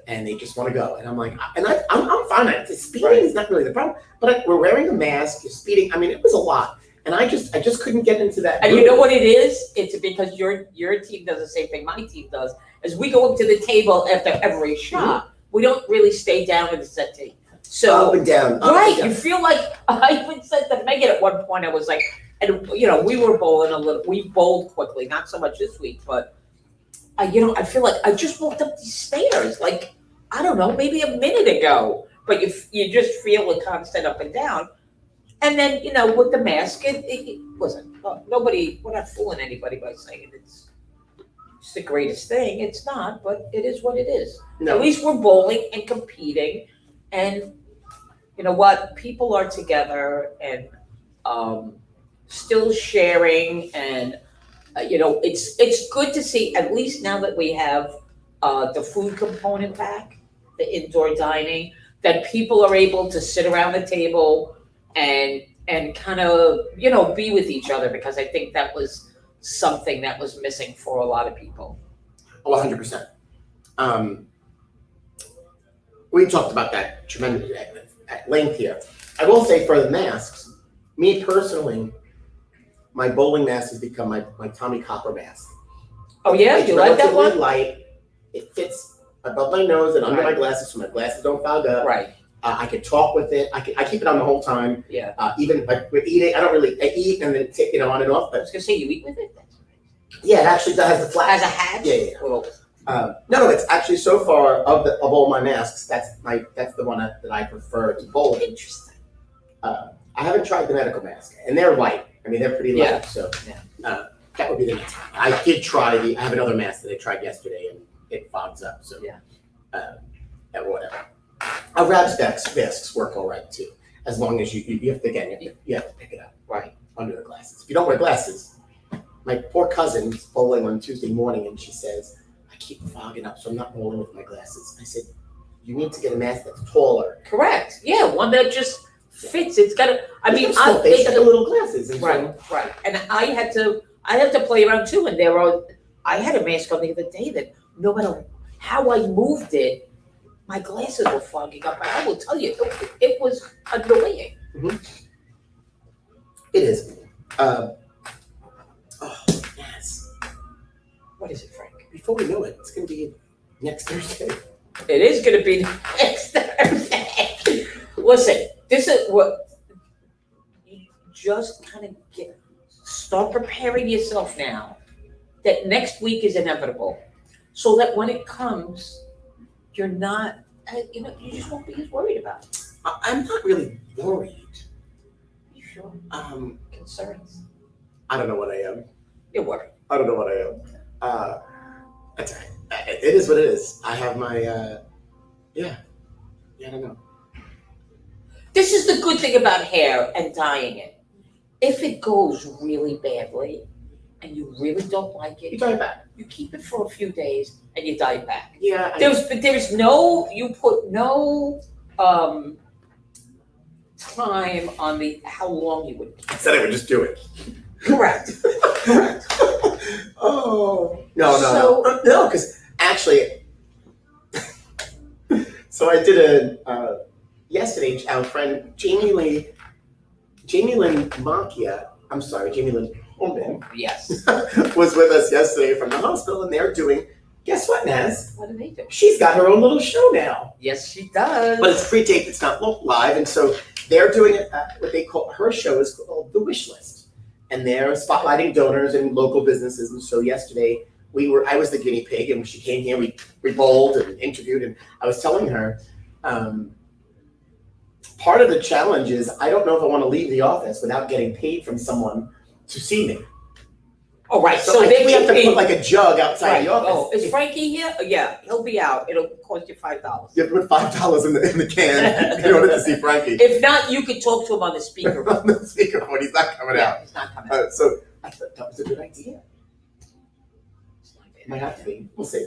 and they just want to go. And I'm like, I'm fine. Speeding is not really the problem, but we're wearing a mask. You're speeding. I mean, it was a lot. And I just couldn't get into that. And you know what it is? It's because your team does the same thing my team does. As we go up to the table after every shot, we don't really stay down in the settee. So up and down. You feel like I even said to Megan at one point. I was like, and we were bowling a little. We bowled quickly, not so much this week, but I feel like I just walked up these stairs, like I don't know, maybe a minute ago. But you just feel a constant up and down. And then, with the mask, it wasn't, we're not fooling anybody by saying it's the greatest thing. It's not, but it is what it is. No. At least we're bowling and competing. And you know what? People are together and still sharing. And, it's good to see, at least now that we have the food component back, the indoor dining, that people are able to sit around the table and kind of, be with each other, because I think that was something that was missing for a lot of people. Oh, 100%. We talked about that tremendously at length here. I will say for the masks, me personally, my bowling mask has become my Tommy Copper mask. Oh yeah? It's you like that one? Light. It fits above my nose and under my glasses, so my glasses don't fog up. Right. I could talk with it. I keep it on the whole time. Yeah. Even like with eating, I eat and then take it on and off. I But was gonna say, you eat with it? yeah, it actually has the flash. As a hat? Yeah. Well, No, it's actually so far of all my masks, that's the one that I prefer to bowl in. interesting. I haven't tried the medical mask, and they're light. I mean, they're pretty light. Yeah. So that would be the next one. I did try I have another mask that I tried yesterday, and it fogs up. So whatever. Wrap masks work all right too, as long as you have to pick it up right under the glasses. If you don't wear glasses, my poor cousin's bowling on Tuesday morning, and she says, I keep fogging up, so I'm not bowling with my glasses. I said, you need to get a mask that's taller. Correct. Yeah, one that just fits. It's got to. I mean, they got the little glasses. And right. And I had to play around too, and I had a mask on the other day that no matter how I moved it, my glasses were fogging up. I will tell you, it was annoying. Mm-hmm. It is. Yes. What is it, Frank? before we know it, it's going to be next Thursday. It is going to be next Thursday. Listen, this is what you just kind of start preparing yourself now that next week is inevitable, so that when it comes, you're not, you just won't be as worried about it. I'm not really worried. You sure? Concerns? I don't know what I am. You're worried. I don't know what I am. That's all right. It is what it is. I have my, I don't know. This is the good thing about hair and dyeing it. If it goes really badly and you really don't like it, You dye it back. you keep it for a few days and you dye it back. Yeah. You put no time on how long you would keep I said I would just do it. Correct. Correct. Oh. No, because actually, so I did yesterday, our friend Jamie Lynn Holman Yes. was with us yesterday from the hospital, and they're doing, guess what, Naz? What do they do? She's got her own little show now. Yes, she does. But it's pre-taped, it's not live, and so they're doing what they call, her show is called The Wish List. And they're spotlighting donors and local businesses. And so yesterday, I was the guinea pig, and when she came here, we bowled and interviewed, and I was telling her, part of the challenge is I don't know if I want to leave the office without getting paid from someone to see me. Oh, right. So I think we have to put like a jug outside the office. Oh, is Frankie here? Yeah, he'll be out. It'll cost you $5. You have to put $5 in the can in order to see Frankie. If not, you could talk to him on the speakerphone. On the speakerphone, he's not coming out. He's not coming out. So I thought that was a good idea. Might have to be. We'll see.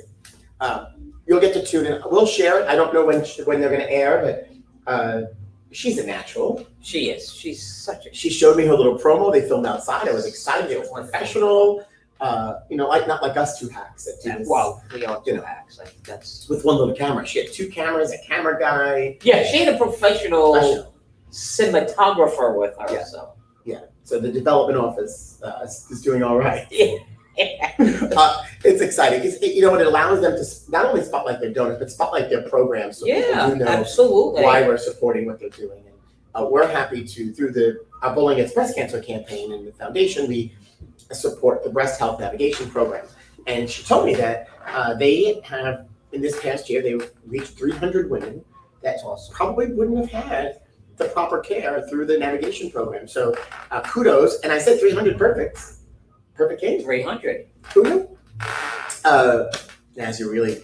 You'll get to tune in. We'll share it. I don't know when they're going to air, but she's a natural. She is. She's such a. She showed me her little promo they filmed outside. I was excited. It was professional. Not like us two hacks that do this. Well, we are two hacks. Like that's with one little camera. She had two cameras, a camera guy. Yeah, she had a professional cinematographer with her. Yeah. So yeah. So the development office is doing all right. Yeah. It's exciting because it allows them to not only spotlight their donors but spotlight their programs, so people do know absolutely why we're supporting what they're doing. And we're happy to, through our Bowling Against Breast Cancer campaign and the foundation, we support the breast health navigation program. And she told me that they have, in this past year, they reached 300 women that probably wouldn't have had the proper care through the navigation program. So kudos. And I said 300 perfect case. 300. Who knew? Naz, you really.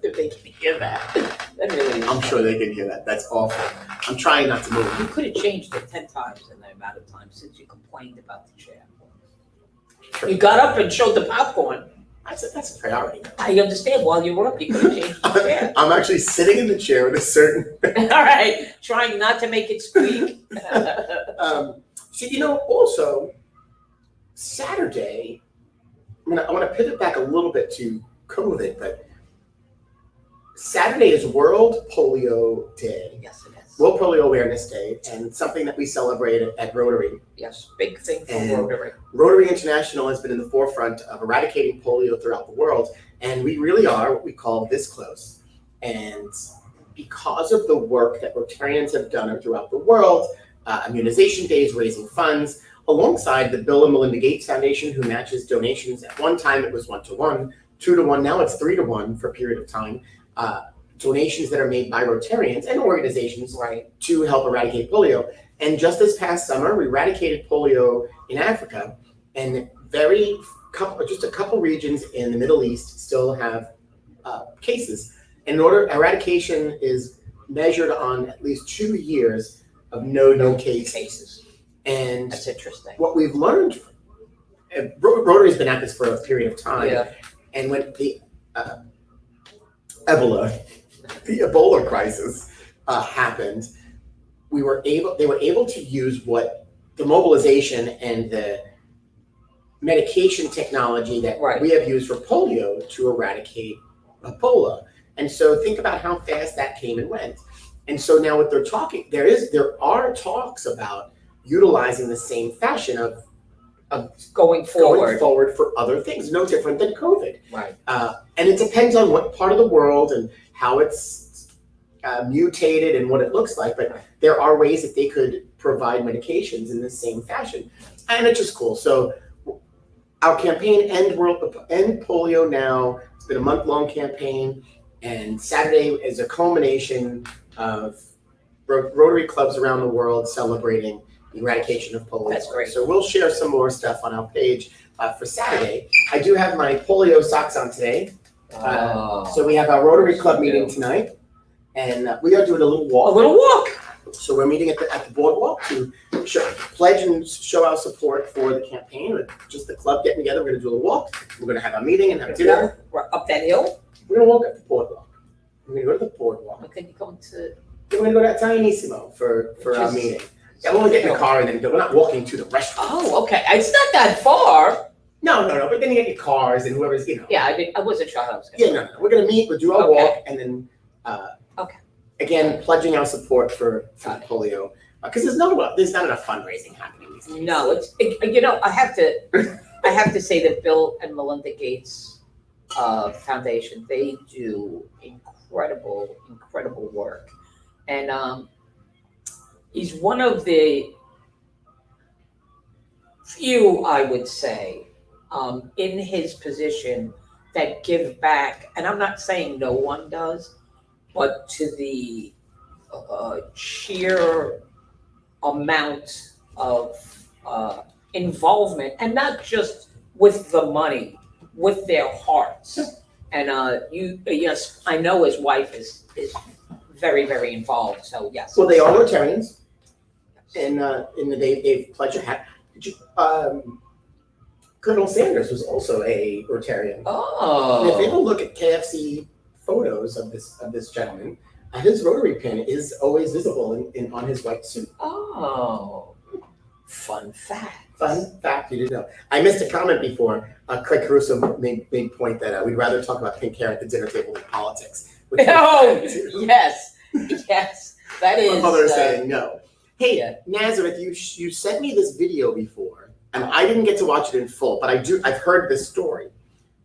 If they can hear that. That really is. I'm sure they can hear that. That's awful. I'm trying not to move. You could have changed it 10 times in the amount of time since you complained about the chair. You got up and showed the popcorn. That's a priority. I understand. While you were up, you could have changed the chair. I'm actually sitting in the chair with a certain. All right, trying not to make it squeak. So also Saturday, I want to pivot back a little bit to COVID, but Saturday is World Polio Day. Yes, it is. World Polio Awareness Day, and something that we celebrate at Rotary. Yes, big thing for Rotary. Rotary International has been in the forefront of eradicating polio throughout the world, and we really are what we call this close. And because of the work that Rotarians have done throughout the world, immunization days, raising funds, alongside the Bill and Melinda Gates Foundation, who matches donations. At one time it was 1-to-1, 2-to-1, now it's 3-to-1 for a period of time. Donations that are made by Rotarians and organizations to help eradicate polio. And just this past summer, we eradicated polio in Africa, and just a couple regions in the Middle East still have cases. And eradication is measured on at least 2 years of no cases. And that's interesting. What we've learned, Rotary's been at this for a period of time, and when the Ebola crisis happened, they were able to use what the mobilization and the medication technology that we have used for polio to eradicate Ebola. And so think about how fast that came and went. And so now what they're talking, there are talks about utilizing the same fashion of going forward. For other things, no different than COVID. Right. And it depends on what part of the world and how it's mutated and what it looks like, but there are ways that they could provide medications in the same fashion. And it's just cool. So our campaign, End Polio Now, it's been a month-long campaign, and Saturday is a culmination of Rotary clubs around the world celebrating the eradication of polio. That's great. So we'll share some more stuff on our page for Saturday. I do have my polio socks on today. So we have our Rotary Club meeting tonight, and we are doing a little walk. A little walk. So we're meeting at the boardwalk to pledge and show our support for the campaign. With just the club getting together, we're going to do a walk. We're going to have a meeting and have dinner. We're up that hill. We're going to walk up the boardwalk. We're going to go to the boardwalk. Okay, you're going to. We're going to go to Italianissimo for our meeting. Yeah, we'll get in the car and then go. We're not walking to the restaurant. Oh, okay. It's not that far. No. But then you get your cars and whoever's, Yeah, I wasn't sure how I was going to. Yeah, no. We're going to meet. We'll do our walk and then. Okay. Again, pledging our support for polio because there's not enough fundraising happening these days. No, I have to say that Bill and Melinda Gates Foundation, they do incredible work, and he's one of the few, I would say, in his position that give back. And I'm not saying no one does, but to the sheer amount of involvement, and not just with the money, with their hearts. And yes, I know his wife is very, very involved. So yes. Well, they are Rotarians, and they've pledged a hat. Colonel Sanders was also a Rotarian. Oh. And if you ever look at KFC photos of this gentleman, his Rotary pin is always visible on his white suit. Oh, fun fact. Fun fact you didn't know. I missed a comment before. Craig Caruso made point that we'd rather talk about pink hair at the dinner table than politics. Oh, yes, that is. My mother is saying no. Hey, Nazareth, you sent me this video before, and I didn't get to watch it in full, but I've heard this story.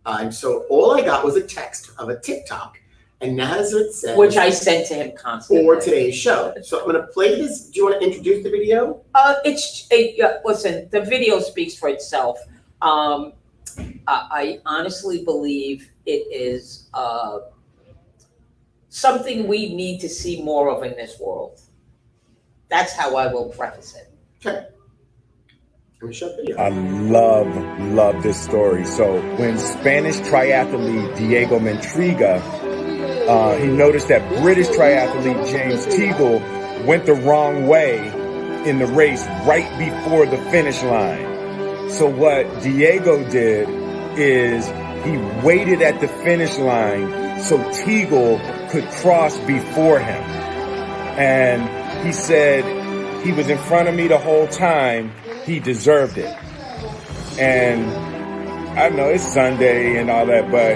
And so all I got was a text of a TikTok, and Nazareth said, which I sent to him constantly for today's show. So I'm going to play this. Do you want to introduce the video? Listen, the video speaks for itself. I honestly believe it is something we need to see more of in this world. That's how I will preface it. Okay. I love this story. So when Spanish triathlete Diego Mentriga, he noticed that British triathlete James Teagle went the wrong way in the race right before the finish line. So what Diego did is he waited at the finish line so Teagle could cross before him. And he said he was in front of me the whole time. He deserved it. And I know it's Sunday and all that, but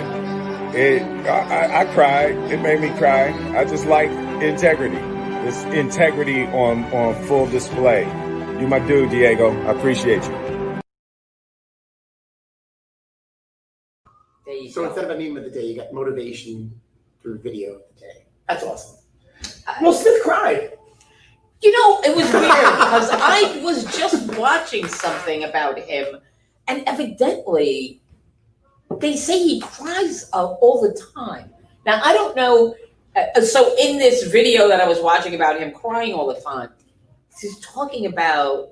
I cried. It made me cry. I just like integrity. It's integrity on full display. You my dude, Diego. I appreciate you. There you So go. instead of a meme of the day, you got motivation through video of the day. That's awesome. Will Smith cried. It was weird because I was just watching something about him, and evidently they say he cries all the time. Now, I don't know. So in this video that I was watching about him crying all the time, he's talking about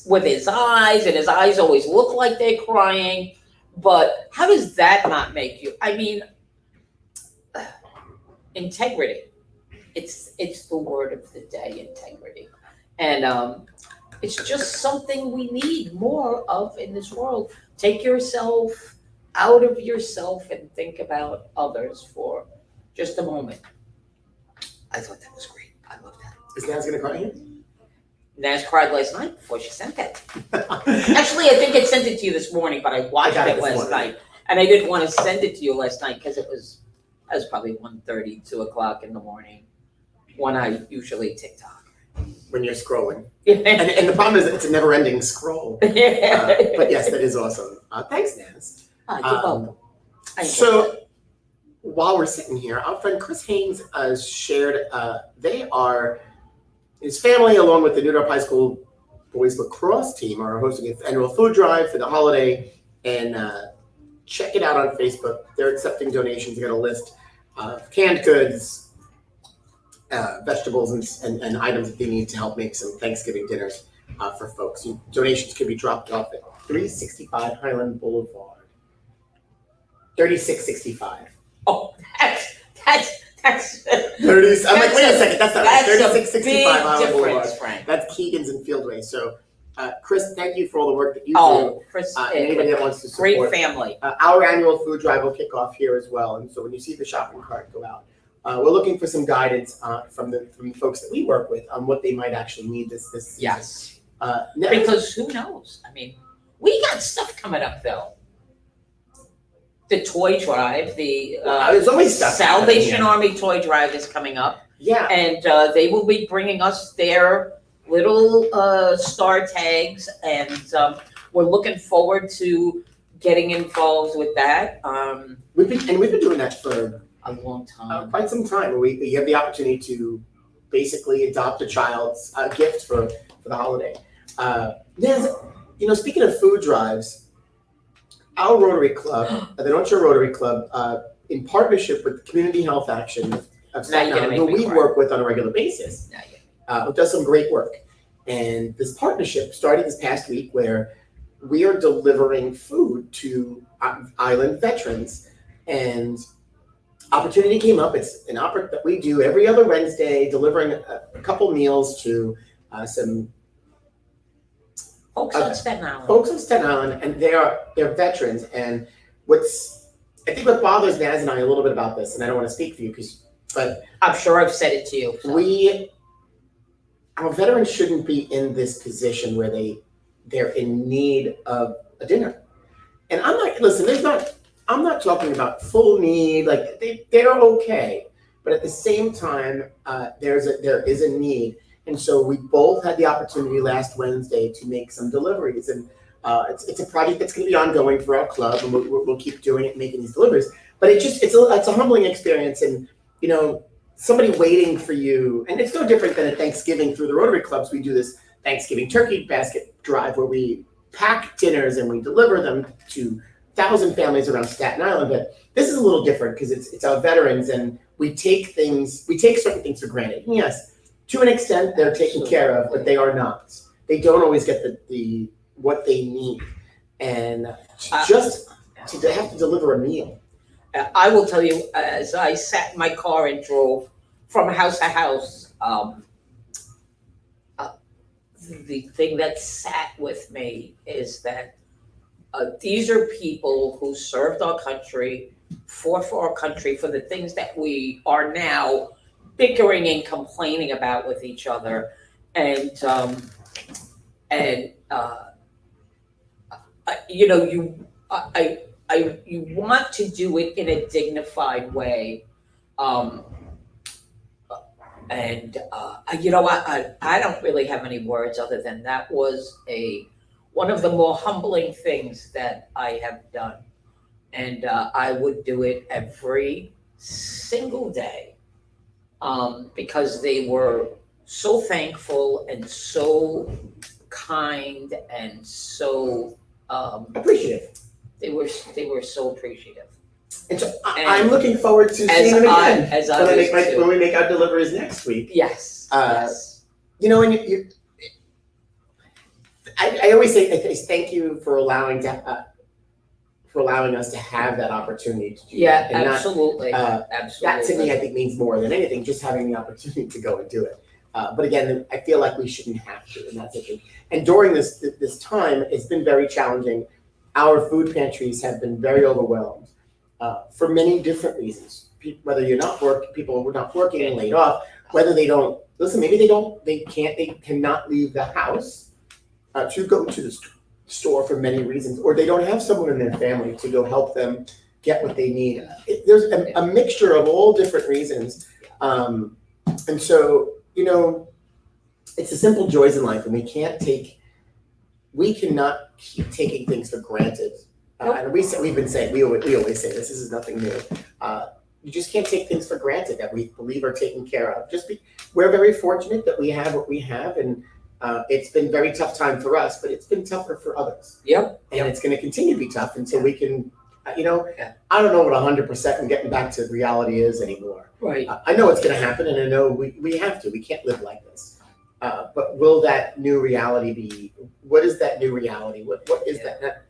with his eyes, and his eyes always look like they're crying. But how does that not make you? I mean, integrity. It's the word of the day, integrity. And it's just something we need more of in this world. Take yourself out of yourself and think about others for just a moment. I thought that was great. I love that. Is Naz going to cry here? Naz cried last night before she sent it. Actually, I think I sent it to you this morning, but I watched it last night. And I didn't want to send it to you last night because it was probably 1:30, 2 o'clock in the morning when I usually TikTok. when you're scrolling. Yeah. And the problem is it's a never-ending scroll. But yes, that is awesome. Thanks, Naz. You're welcome. So while we're sitting here, our friend Chris Haynes shared his family, along with the New York High School boys lacrosse team, are hosting an annual food drive for the holiday. And check it out on Facebook. They're accepting donations. They got a list of canned goods, vegetables, and items that they need to help make some Thanksgiving dinners for folks. Donations can be dropped off at 365 Highland Boulevard. 3665. Oh, that's 30. I'm like, wait a second, that's not right. 3665 Highland Boulevard. Frank. That's Keegan's and Fieldway. So, Chris, thank you for all the work that you do. Chris, and anybody that wants to support. Great family. Our annual food drive will kick off here as well. And so when you see the shopping cart go out, we're looking for some guidance from the folks that we work with on what they might actually need this season. Yes. Now, Because who knows? I mean, we got stuff coming up though. The toy drive, there's always stuff Salvation Army toy drive is coming up. Yeah. And they will be bringing us their little star tags, and we're looking forward to getting involved with that. We've been doing that for a long time. Quite some time. We have the opportunity to basically adopt a child's gift for the holiday. Speaking of food drives, our Rotary Club, the North Shore Rotary Club, in partnership with Community Health Action of Staten Island, who we work with on a regular basis, does some great work. And this partnership started this past week where we are delivering food to island veterans. And opportunity came up. It's an opportunity that we do every other Wednesday, delivering a couple meals to some folks on Staten Island. Folks on Staten Island, and they're veterans. And I think what bothers Naz and I a little bit about this, and I don't want to speak for you, but I'm sure I've said it to you. So. Our veterans shouldn't be in this position where they're in need of a dinner. And I'm not talking about full need, like they're okay. But at the same time, there is a need. And so we both had the opportunity last Wednesday to make some deliveries. And it's a project that's going to be ongoing for our club, and we'll keep doing it, making these deliveries. But it's a humbling experience. And, somebody waiting for you, and it's no different than at Thanksgiving through the Rotary Clubs. We do this Thanksgiving turkey basket drive where we pack dinners and we deliver them to 1,000 families around Staten Island. But this is a little different because it's our veterans, and we take certain things for granted. And yes, to an extent they're taken care of, but they are not. They don't always get the what they need, and to have to deliver a meal. I will tell you, as I sat in my car and drove from house to house, the thing that sat with me is that these are people who served our country, fought for our country, for the things that we are now bickering and complaining about with each other. And you want to do it in a dignified way. I don't really have any words other than that was one of the more humbling things that I have done. And I would do it every single day because they were so thankful and so kind and so appreciative. They were so appreciative. And so I'm looking forward to seeing them again when we make our deliveries next week. Yes. Yes. And I always say thank you for allowing us to have that opportunity to do that. And absolutely. Absolutely. That to me, I think, means more than anything, just having the opportunity to go and do it. But again, I feel like we shouldn't have to, and that's the thing. And during this time, it's been very challenging. Our food pantries have been very overwhelmed for many different reasons. Whether people were not working and laid off, whether they don't listen, maybe they cannot leave the house to go to the store for many reasons, or they don't have someone in their family to go help them get what they need. There's a mixture of all different reasons, and so it's the simple joys in life, and we cannot keep taking things for granted. And we always say this. This is nothing new. You just can't take things for granted that we believe are taken care of. We're very fortunate that we have what we have, and it's been very tough time for us, but it's been tougher for others. Yep. And it's going to continue to be tough until we can, I don't know what 100% and getting back to reality is anymore. Right. I know it's going to happen, and I know we have to. We can't live like this. But will that new reality be? What is that new reality? What is that?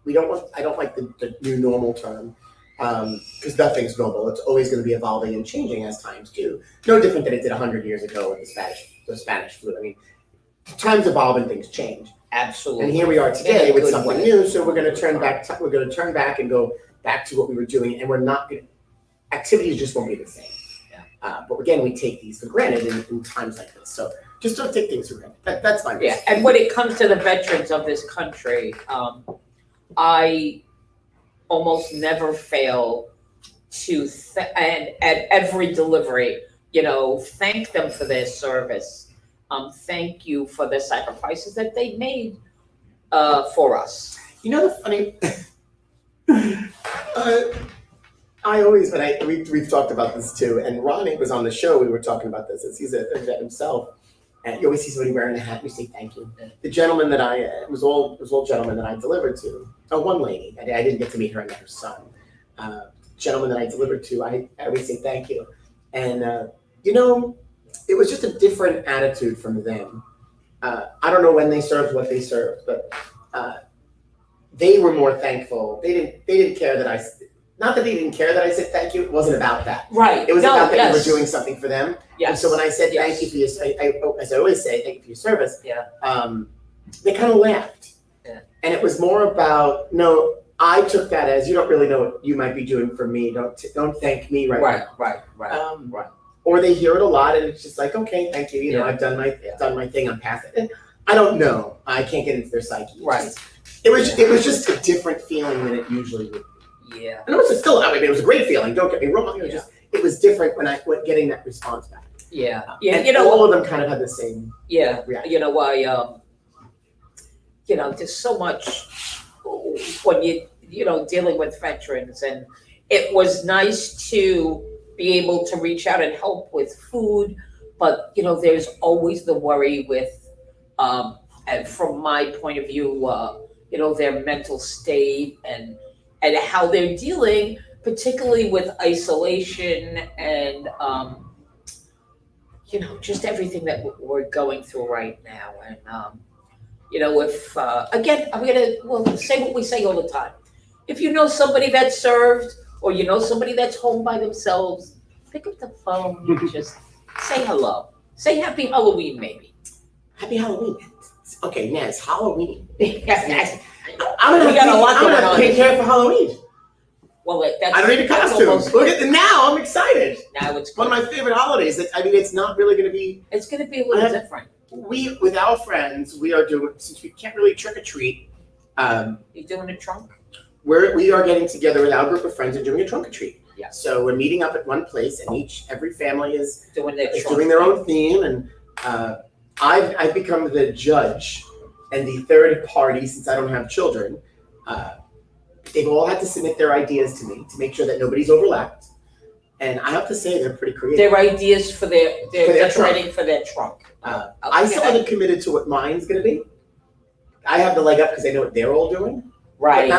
I don't like the new normal term, because nothing's normal. It's always going to be evolving and changing as times do. No different than it did 100 years ago with the Spanish flu. I mean, times evolve and things change. Absolutely. And here we are today with something new. So we're going to turn back. We're going to turn back and go back to what we were doing, and we're not going. Activities just won't be the same. Yeah. But again, we take these for granted in times like this. So just don't take things for granted. That's fine. Yeah. And when it comes to the veterans of this country, I almost never fail to and at every delivery, thank them for their service. Thank you for the sacrifices that they made for us. The funny, I always, we've talked about this too, and Ronnie was on the show. We were talking about this, as he's a vet himself. And you always see somebody wearing a hat, and you say thank you. The gentleman that it was all gentlemen that I delivered to. One lady, I didn't get to meet her, I met her son. Gentleman that I delivered to, I always say thank you. And, it was just a different attitude from them. I don't know when they served, what they served, but they were more thankful. They didn't care that not that they didn't care that I said thank you. It wasn't about that. Right. It was about that we were doing something for them. Yes. And so when I said thank you for your, as I always say, thank you for your service. Yeah. They kind of laughed. Yeah. And it was more about, no, I took that as, you don't really know what you might be doing for me. Don't thank me right now. Right. Right. Or they hear it a lot, and it's just like, okay, thank you. I've done my thing. I'm past it. And I don't know. I can't get into their psyche. Right. It was just a different feeling than it usually would be. Yeah. And it was still, it was a great feeling. Don't get me wrong. It was different when getting that response back. Yeah. And all of them kind of had the same. Yeah. reaction. There's so much when dealing with veterans, and it was nice to be able to reach out and help with food, but there's always the worry with, and from my point of view, their mental state and how they're dealing, particularly with isolation and just everything that we're going through right now. And if again, we'll say what we say all the time. If you know somebody that served, or somebody that's home by themselves, pick up the phone and just say hello. Say happy Halloween, maybe. Happy Halloween. Okay, now it's Halloween. I'm gonna take care for Halloween. Well, I don't need a costume. Look at now. I'm excited. Now it's one of my favorite holidays. It's not really going to be. It's going to be a little different. We, with our friends, we are doing, since we can't really trick or treat. You doing a trunk? We are getting together with our group of friends and doing a trunk or treat. Yeah. So we're meeting up at one place, and every family is doing their own theme, and I've become the judge and the third party since I don't have children. They've all had to submit their ideas to me to make sure that nobody's overlapped, and I have to say they're pretty creative. Their ideas for their decorating for their trunk. I still haven't committed to what mine's going to be. I have the leg up because I know what they're all doing. Right.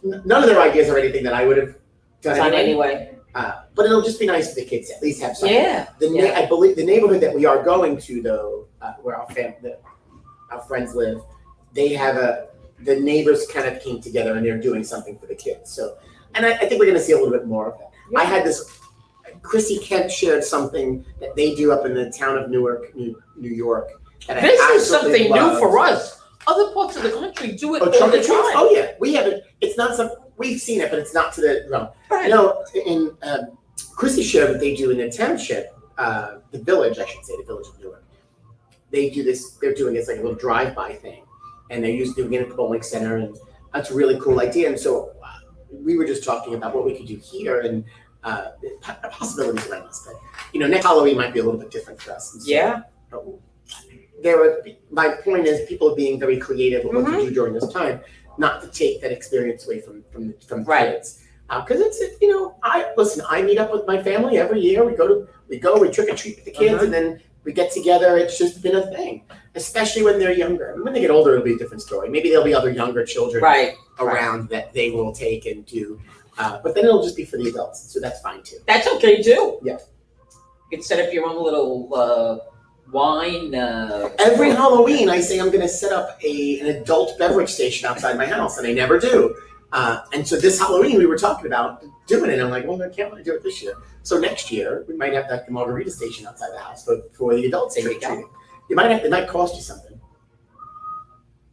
None of their ideas are anything that I would have done anyway. But it'll just be nice for the kids to at least have something. Yeah. I believe the neighborhood that we are going to, though, where our friends live, they have the neighbors kind of came together and they're doing something for the kids. So, and I think we're going to see a little bit more of that. Yeah. I had Chrissy Kent shared something that they do up in the town of Newark, New York. This is something new for us. Other parts of the country do it all the time. Oh yeah, we haven't. It's not some. We've seen it, but it's not to the realm. Right. In Chrissy shared what they do in the township, the village, I should say, the village of Newark. They do this. They're doing it's like a little drive-by thing, and they're doing it at the bowling center, and that's a really cool idea. And so we were just talking about what we could do here and possibilities around us. But next Halloween might be a little bit different for us. And so, yeah. my point is people being very creative with what to do during this time, not to take that experience away from the kids. Because I meet up with my family every year. We trick or treat with the kids, and then we get together. It's just been a thing, especially when they're younger. When they get older, it'll be a different story. Maybe there'll be other younger children around that they will take and do. But then it'll just be for the adults, so that's fine too. That's okay too. Yeah. You can set up your own little wine. Every Halloween, I say I'm going to set up an adult beverage station outside my house, and I never do. And so this Halloween, we were talking about doing it. I'm like, well, I can't really do it this year. So next year, we might have the margarita station outside the house for the adults trick or treating. It might cost you something.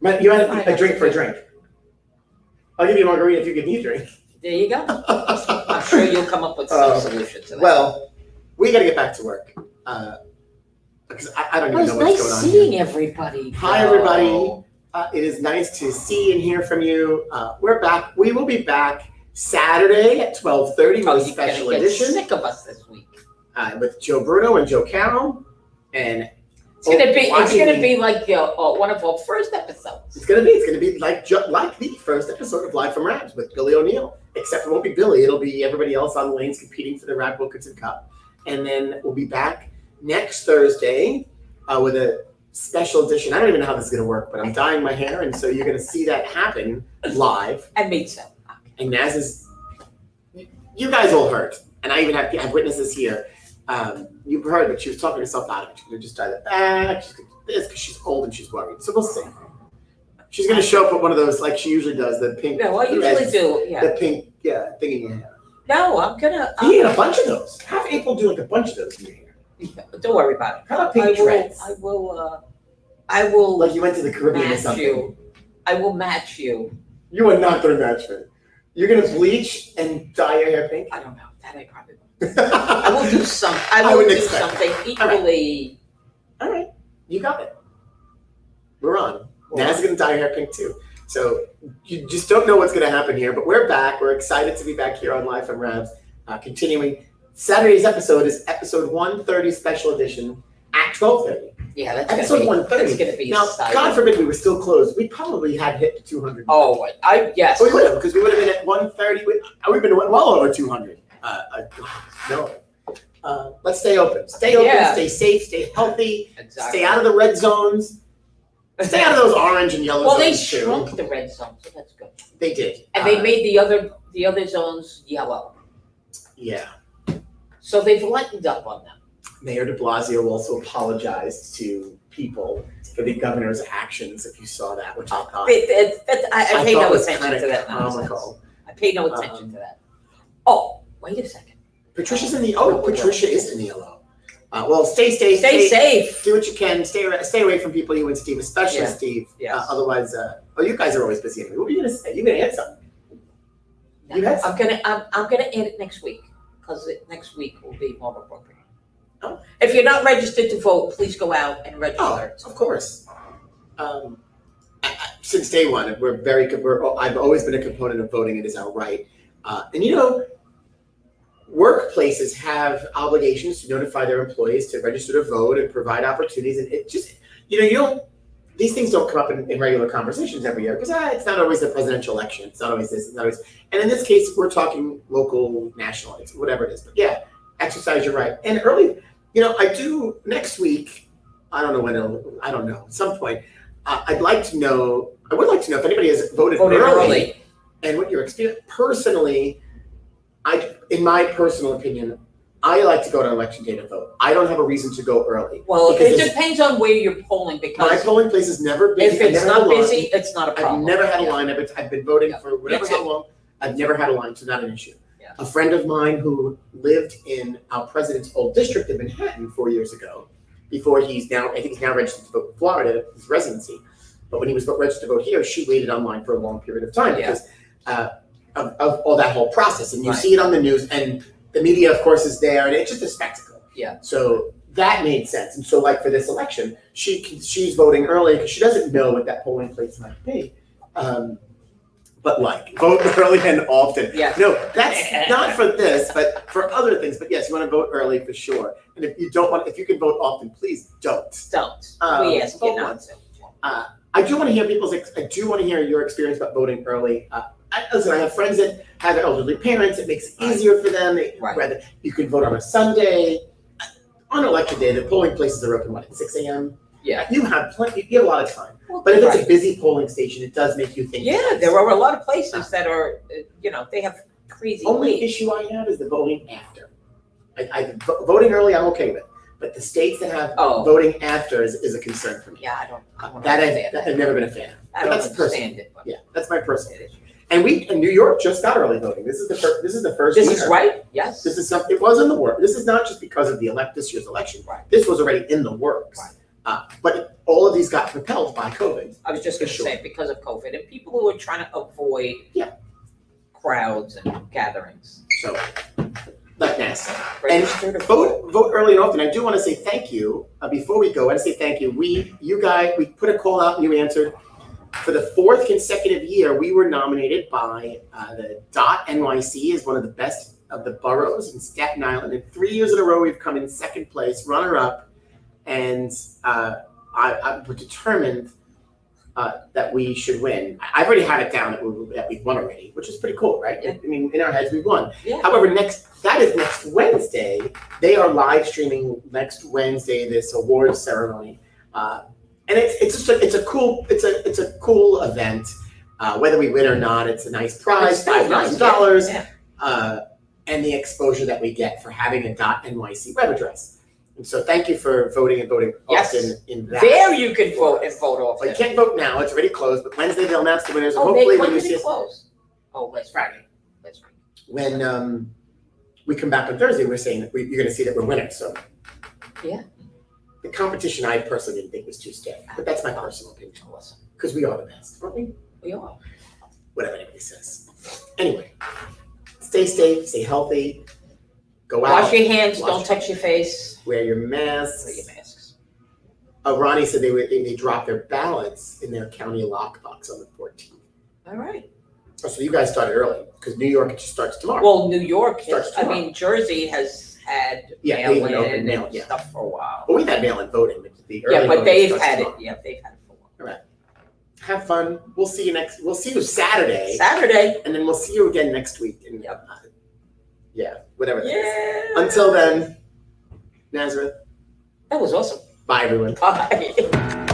You might have a drink for a drink. I'll give you a margarita if you give me a drink. There you go. I'm sure you'll come up with some solution to that. Well, we got to get back to work. Because I don't even know what's going on. It was nice seeing everybody. Hi, everybody. It is nice to see and hear from you. We're back. We will be back Saturday at 12:30 with a special edition. Sick of us this week. With Joe Bruno and Joe Carroll, and it's gonna be like one of our first episodes. It's gonna be like the first episode of Live from Rabs with Billy O'Neill. Except it won't be Billy. It'll be everybody else on the lanes competing for the Rab Wilkinson Cup. And then we'll be back next Thursday with a special edition. I don't even know how this is going to work, but I'm dyeing my hair, and so you're going to see that happen live. And me too. And Naz is, you guys all heard, and I even have witnesses here. You've heard that she was talking herself out of it. She's going to just dye the back. She's going to do this because she's old and she's worried. So we'll see. She's going to show up with one of those, like she usually does, the pink. No, I usually do. Yeah. The pink, thing in your hair. No, I'm gonna. You need a bunch of those. Have April do like a bunch of those in your hair. Yeah, don't worry about it. How about pink dreads? I will. Like you went to the Caribbean or something. I will match you. You are not going to match me. You're going to bleach and dye your hair pink? I don't know. That I probably won't. I will do something. I will do something equally. All right. You got it. We're on. Naz is going to dye your hair pink too. So you just don't know what's going to happen here, but we're back. We're excited to be back here on Live from Rabs. Continuing. Saturday's episode is episode 130 special edition at 12:30. Yeah, that's episode 130. That's going to be now, exciting. God forbid we were still closed. We probably had hit 200. Oh, yes. We would have, because we would have been at 130. We've been well over 200. No. Let's stay open. Stay open, stay safe, stay healthy, stay out of the red zones. Stay out of those orange and yellow zones. Well, they shrunk the red zone, so that's good. They did. And they made the other zones yellow. Yeah. So they've lightened up on them. Mayor de Blasio also apologized to people for the governor's actions, if you saw that, which I thought. I paid no attention to that comical. I paid no attention to that. Oh, wait a second. Patricia's in the Patricia is in the yellow. Well, stay safe. Do what you can. Stay away from people. You and Steve, especially Steve. Yeah. Otherwise, you guys are always busy. What were you gonna say? You gonna add something? I'm gonna add it next week because next week will be more appropriate. Oh. If you're not registered to vote, please go out and register. Oh, of course. Since day one, I've always been a component of voting. It is our right, and workplaces have obligations to notify their employees to register to vote and provide opportunities. And it just, these things don't come up in regular conversations every year because it's not always the presidential election. It's not always this. It's not always. And in this case, we're talking local, national, whatever it is. But yeah, exercise your right. And early, I do next week. I don't know when. I don't know. At some point, I would like to know if anybody has voted early and what your experience personally. In my personal opinion, I like to go to election day to vote. I don't have a reason to go early. Well, it depends on where you're polling because my polling place is never busy. If it's not busy, it's not a problem. I've never had a line. I've been voting for how long. I've never had a line, so not an issue. Yeah. A friend of mine who lived in our president's old district in Manhattan 4 years ago, before I think he's now registered to vote in Florida, his residency. But when he was registered to vote here, she waited online for a long period of time because of all that whole process. And you see it on the news, and the media, of course, is there, and it's just a spectacle. Yeah. So that made sense. And so, like for this election, she's voting early because she doesn't know what that polling place might be. But but vote early and often. Yes. No, that's not for this, but for other things. But yes, you want to vote early for sure. And if you don't want, if you can vote often, please don't. Don't. We ask you not to. I do want to hear your experience about voting early. Listen, I have friends that have elderly parents. It makes it easier for them. Rather, you can vote on a Sunday. On election day, the polling places are open, at 6 a.m.? Yeah. You have a lot of time. But if it's a busy polling station, it does make you think. Yeah, there are a lot of places that are, they have crazy. Only issue I have is the voting after. Voting early, I'm okay with. But the states that have voting after is a concern for me. Yeah, I don't I've never been a fan of. I don't understand it. Yeah, that's my personal issue. And New York just got early voting. This is the first. This is right. Yes. This is something. It was in the works. This is not just because of this year's election. Right. This was already in the works. Right. But all of these got propelled by COVID. I was just going to say because of COVID and people who are trying to avoid crowds and gatherings. So, like NASA. Register to vote early and often. I do want to say thank you. Before we go, I want to say thank you. We put a call out and you answered. For the 4th consecutive year, we were nominated by the .NYC as one of the best of the boroughs in Staten Island. And 3 years in a row, we've come in second place, runner-up. And I was determined that we should win. I've already had it down that we've won already, which is pretty cool, right? Yeah. I mean, in our heads, we've won. Yeah. However, that is next Wednesday. They are live streaming next Wednesday this awards ceremony. And it's a cool event. Whether we win or not, it's a nice prize, $5,000, and the exposure that we get for having a .NYC web address. And so, thank you for voting often in that. There you can vote and vote often. Well, you can't vote now; it's already closed. But Wednesday they'll announce the winners. Hopefully, when you see it close. Oh, that's Friday. That's right. When we come back on Thursday, we're saying that you're going to see that we're winners. So, yeah. The competition I personally didn't think was too stiff, but that's my personal opinion. Because we are the best, aren't we? We are. Whatever anybody says. Anyway, stay safe, stay healthy, go out. Wash your hands, don't touch your face. Wear your masks. Wear your masks. Ronnie said they dropped their ballots in their county lockbox on the 14th. All right. Oh, so you guys started early because New York just starts tomorrow. Well, New York, Jersey has had mail-in and stuff for a while. Well, we've had mail-in voting. But they've had it. Yeah, they've had it for a while. All right. Have fun. We'll see you Saturday. And then we'll see you again next week. And whatever that is. Until then, Nazareth. That was awesome. Bye, everyone. Bye.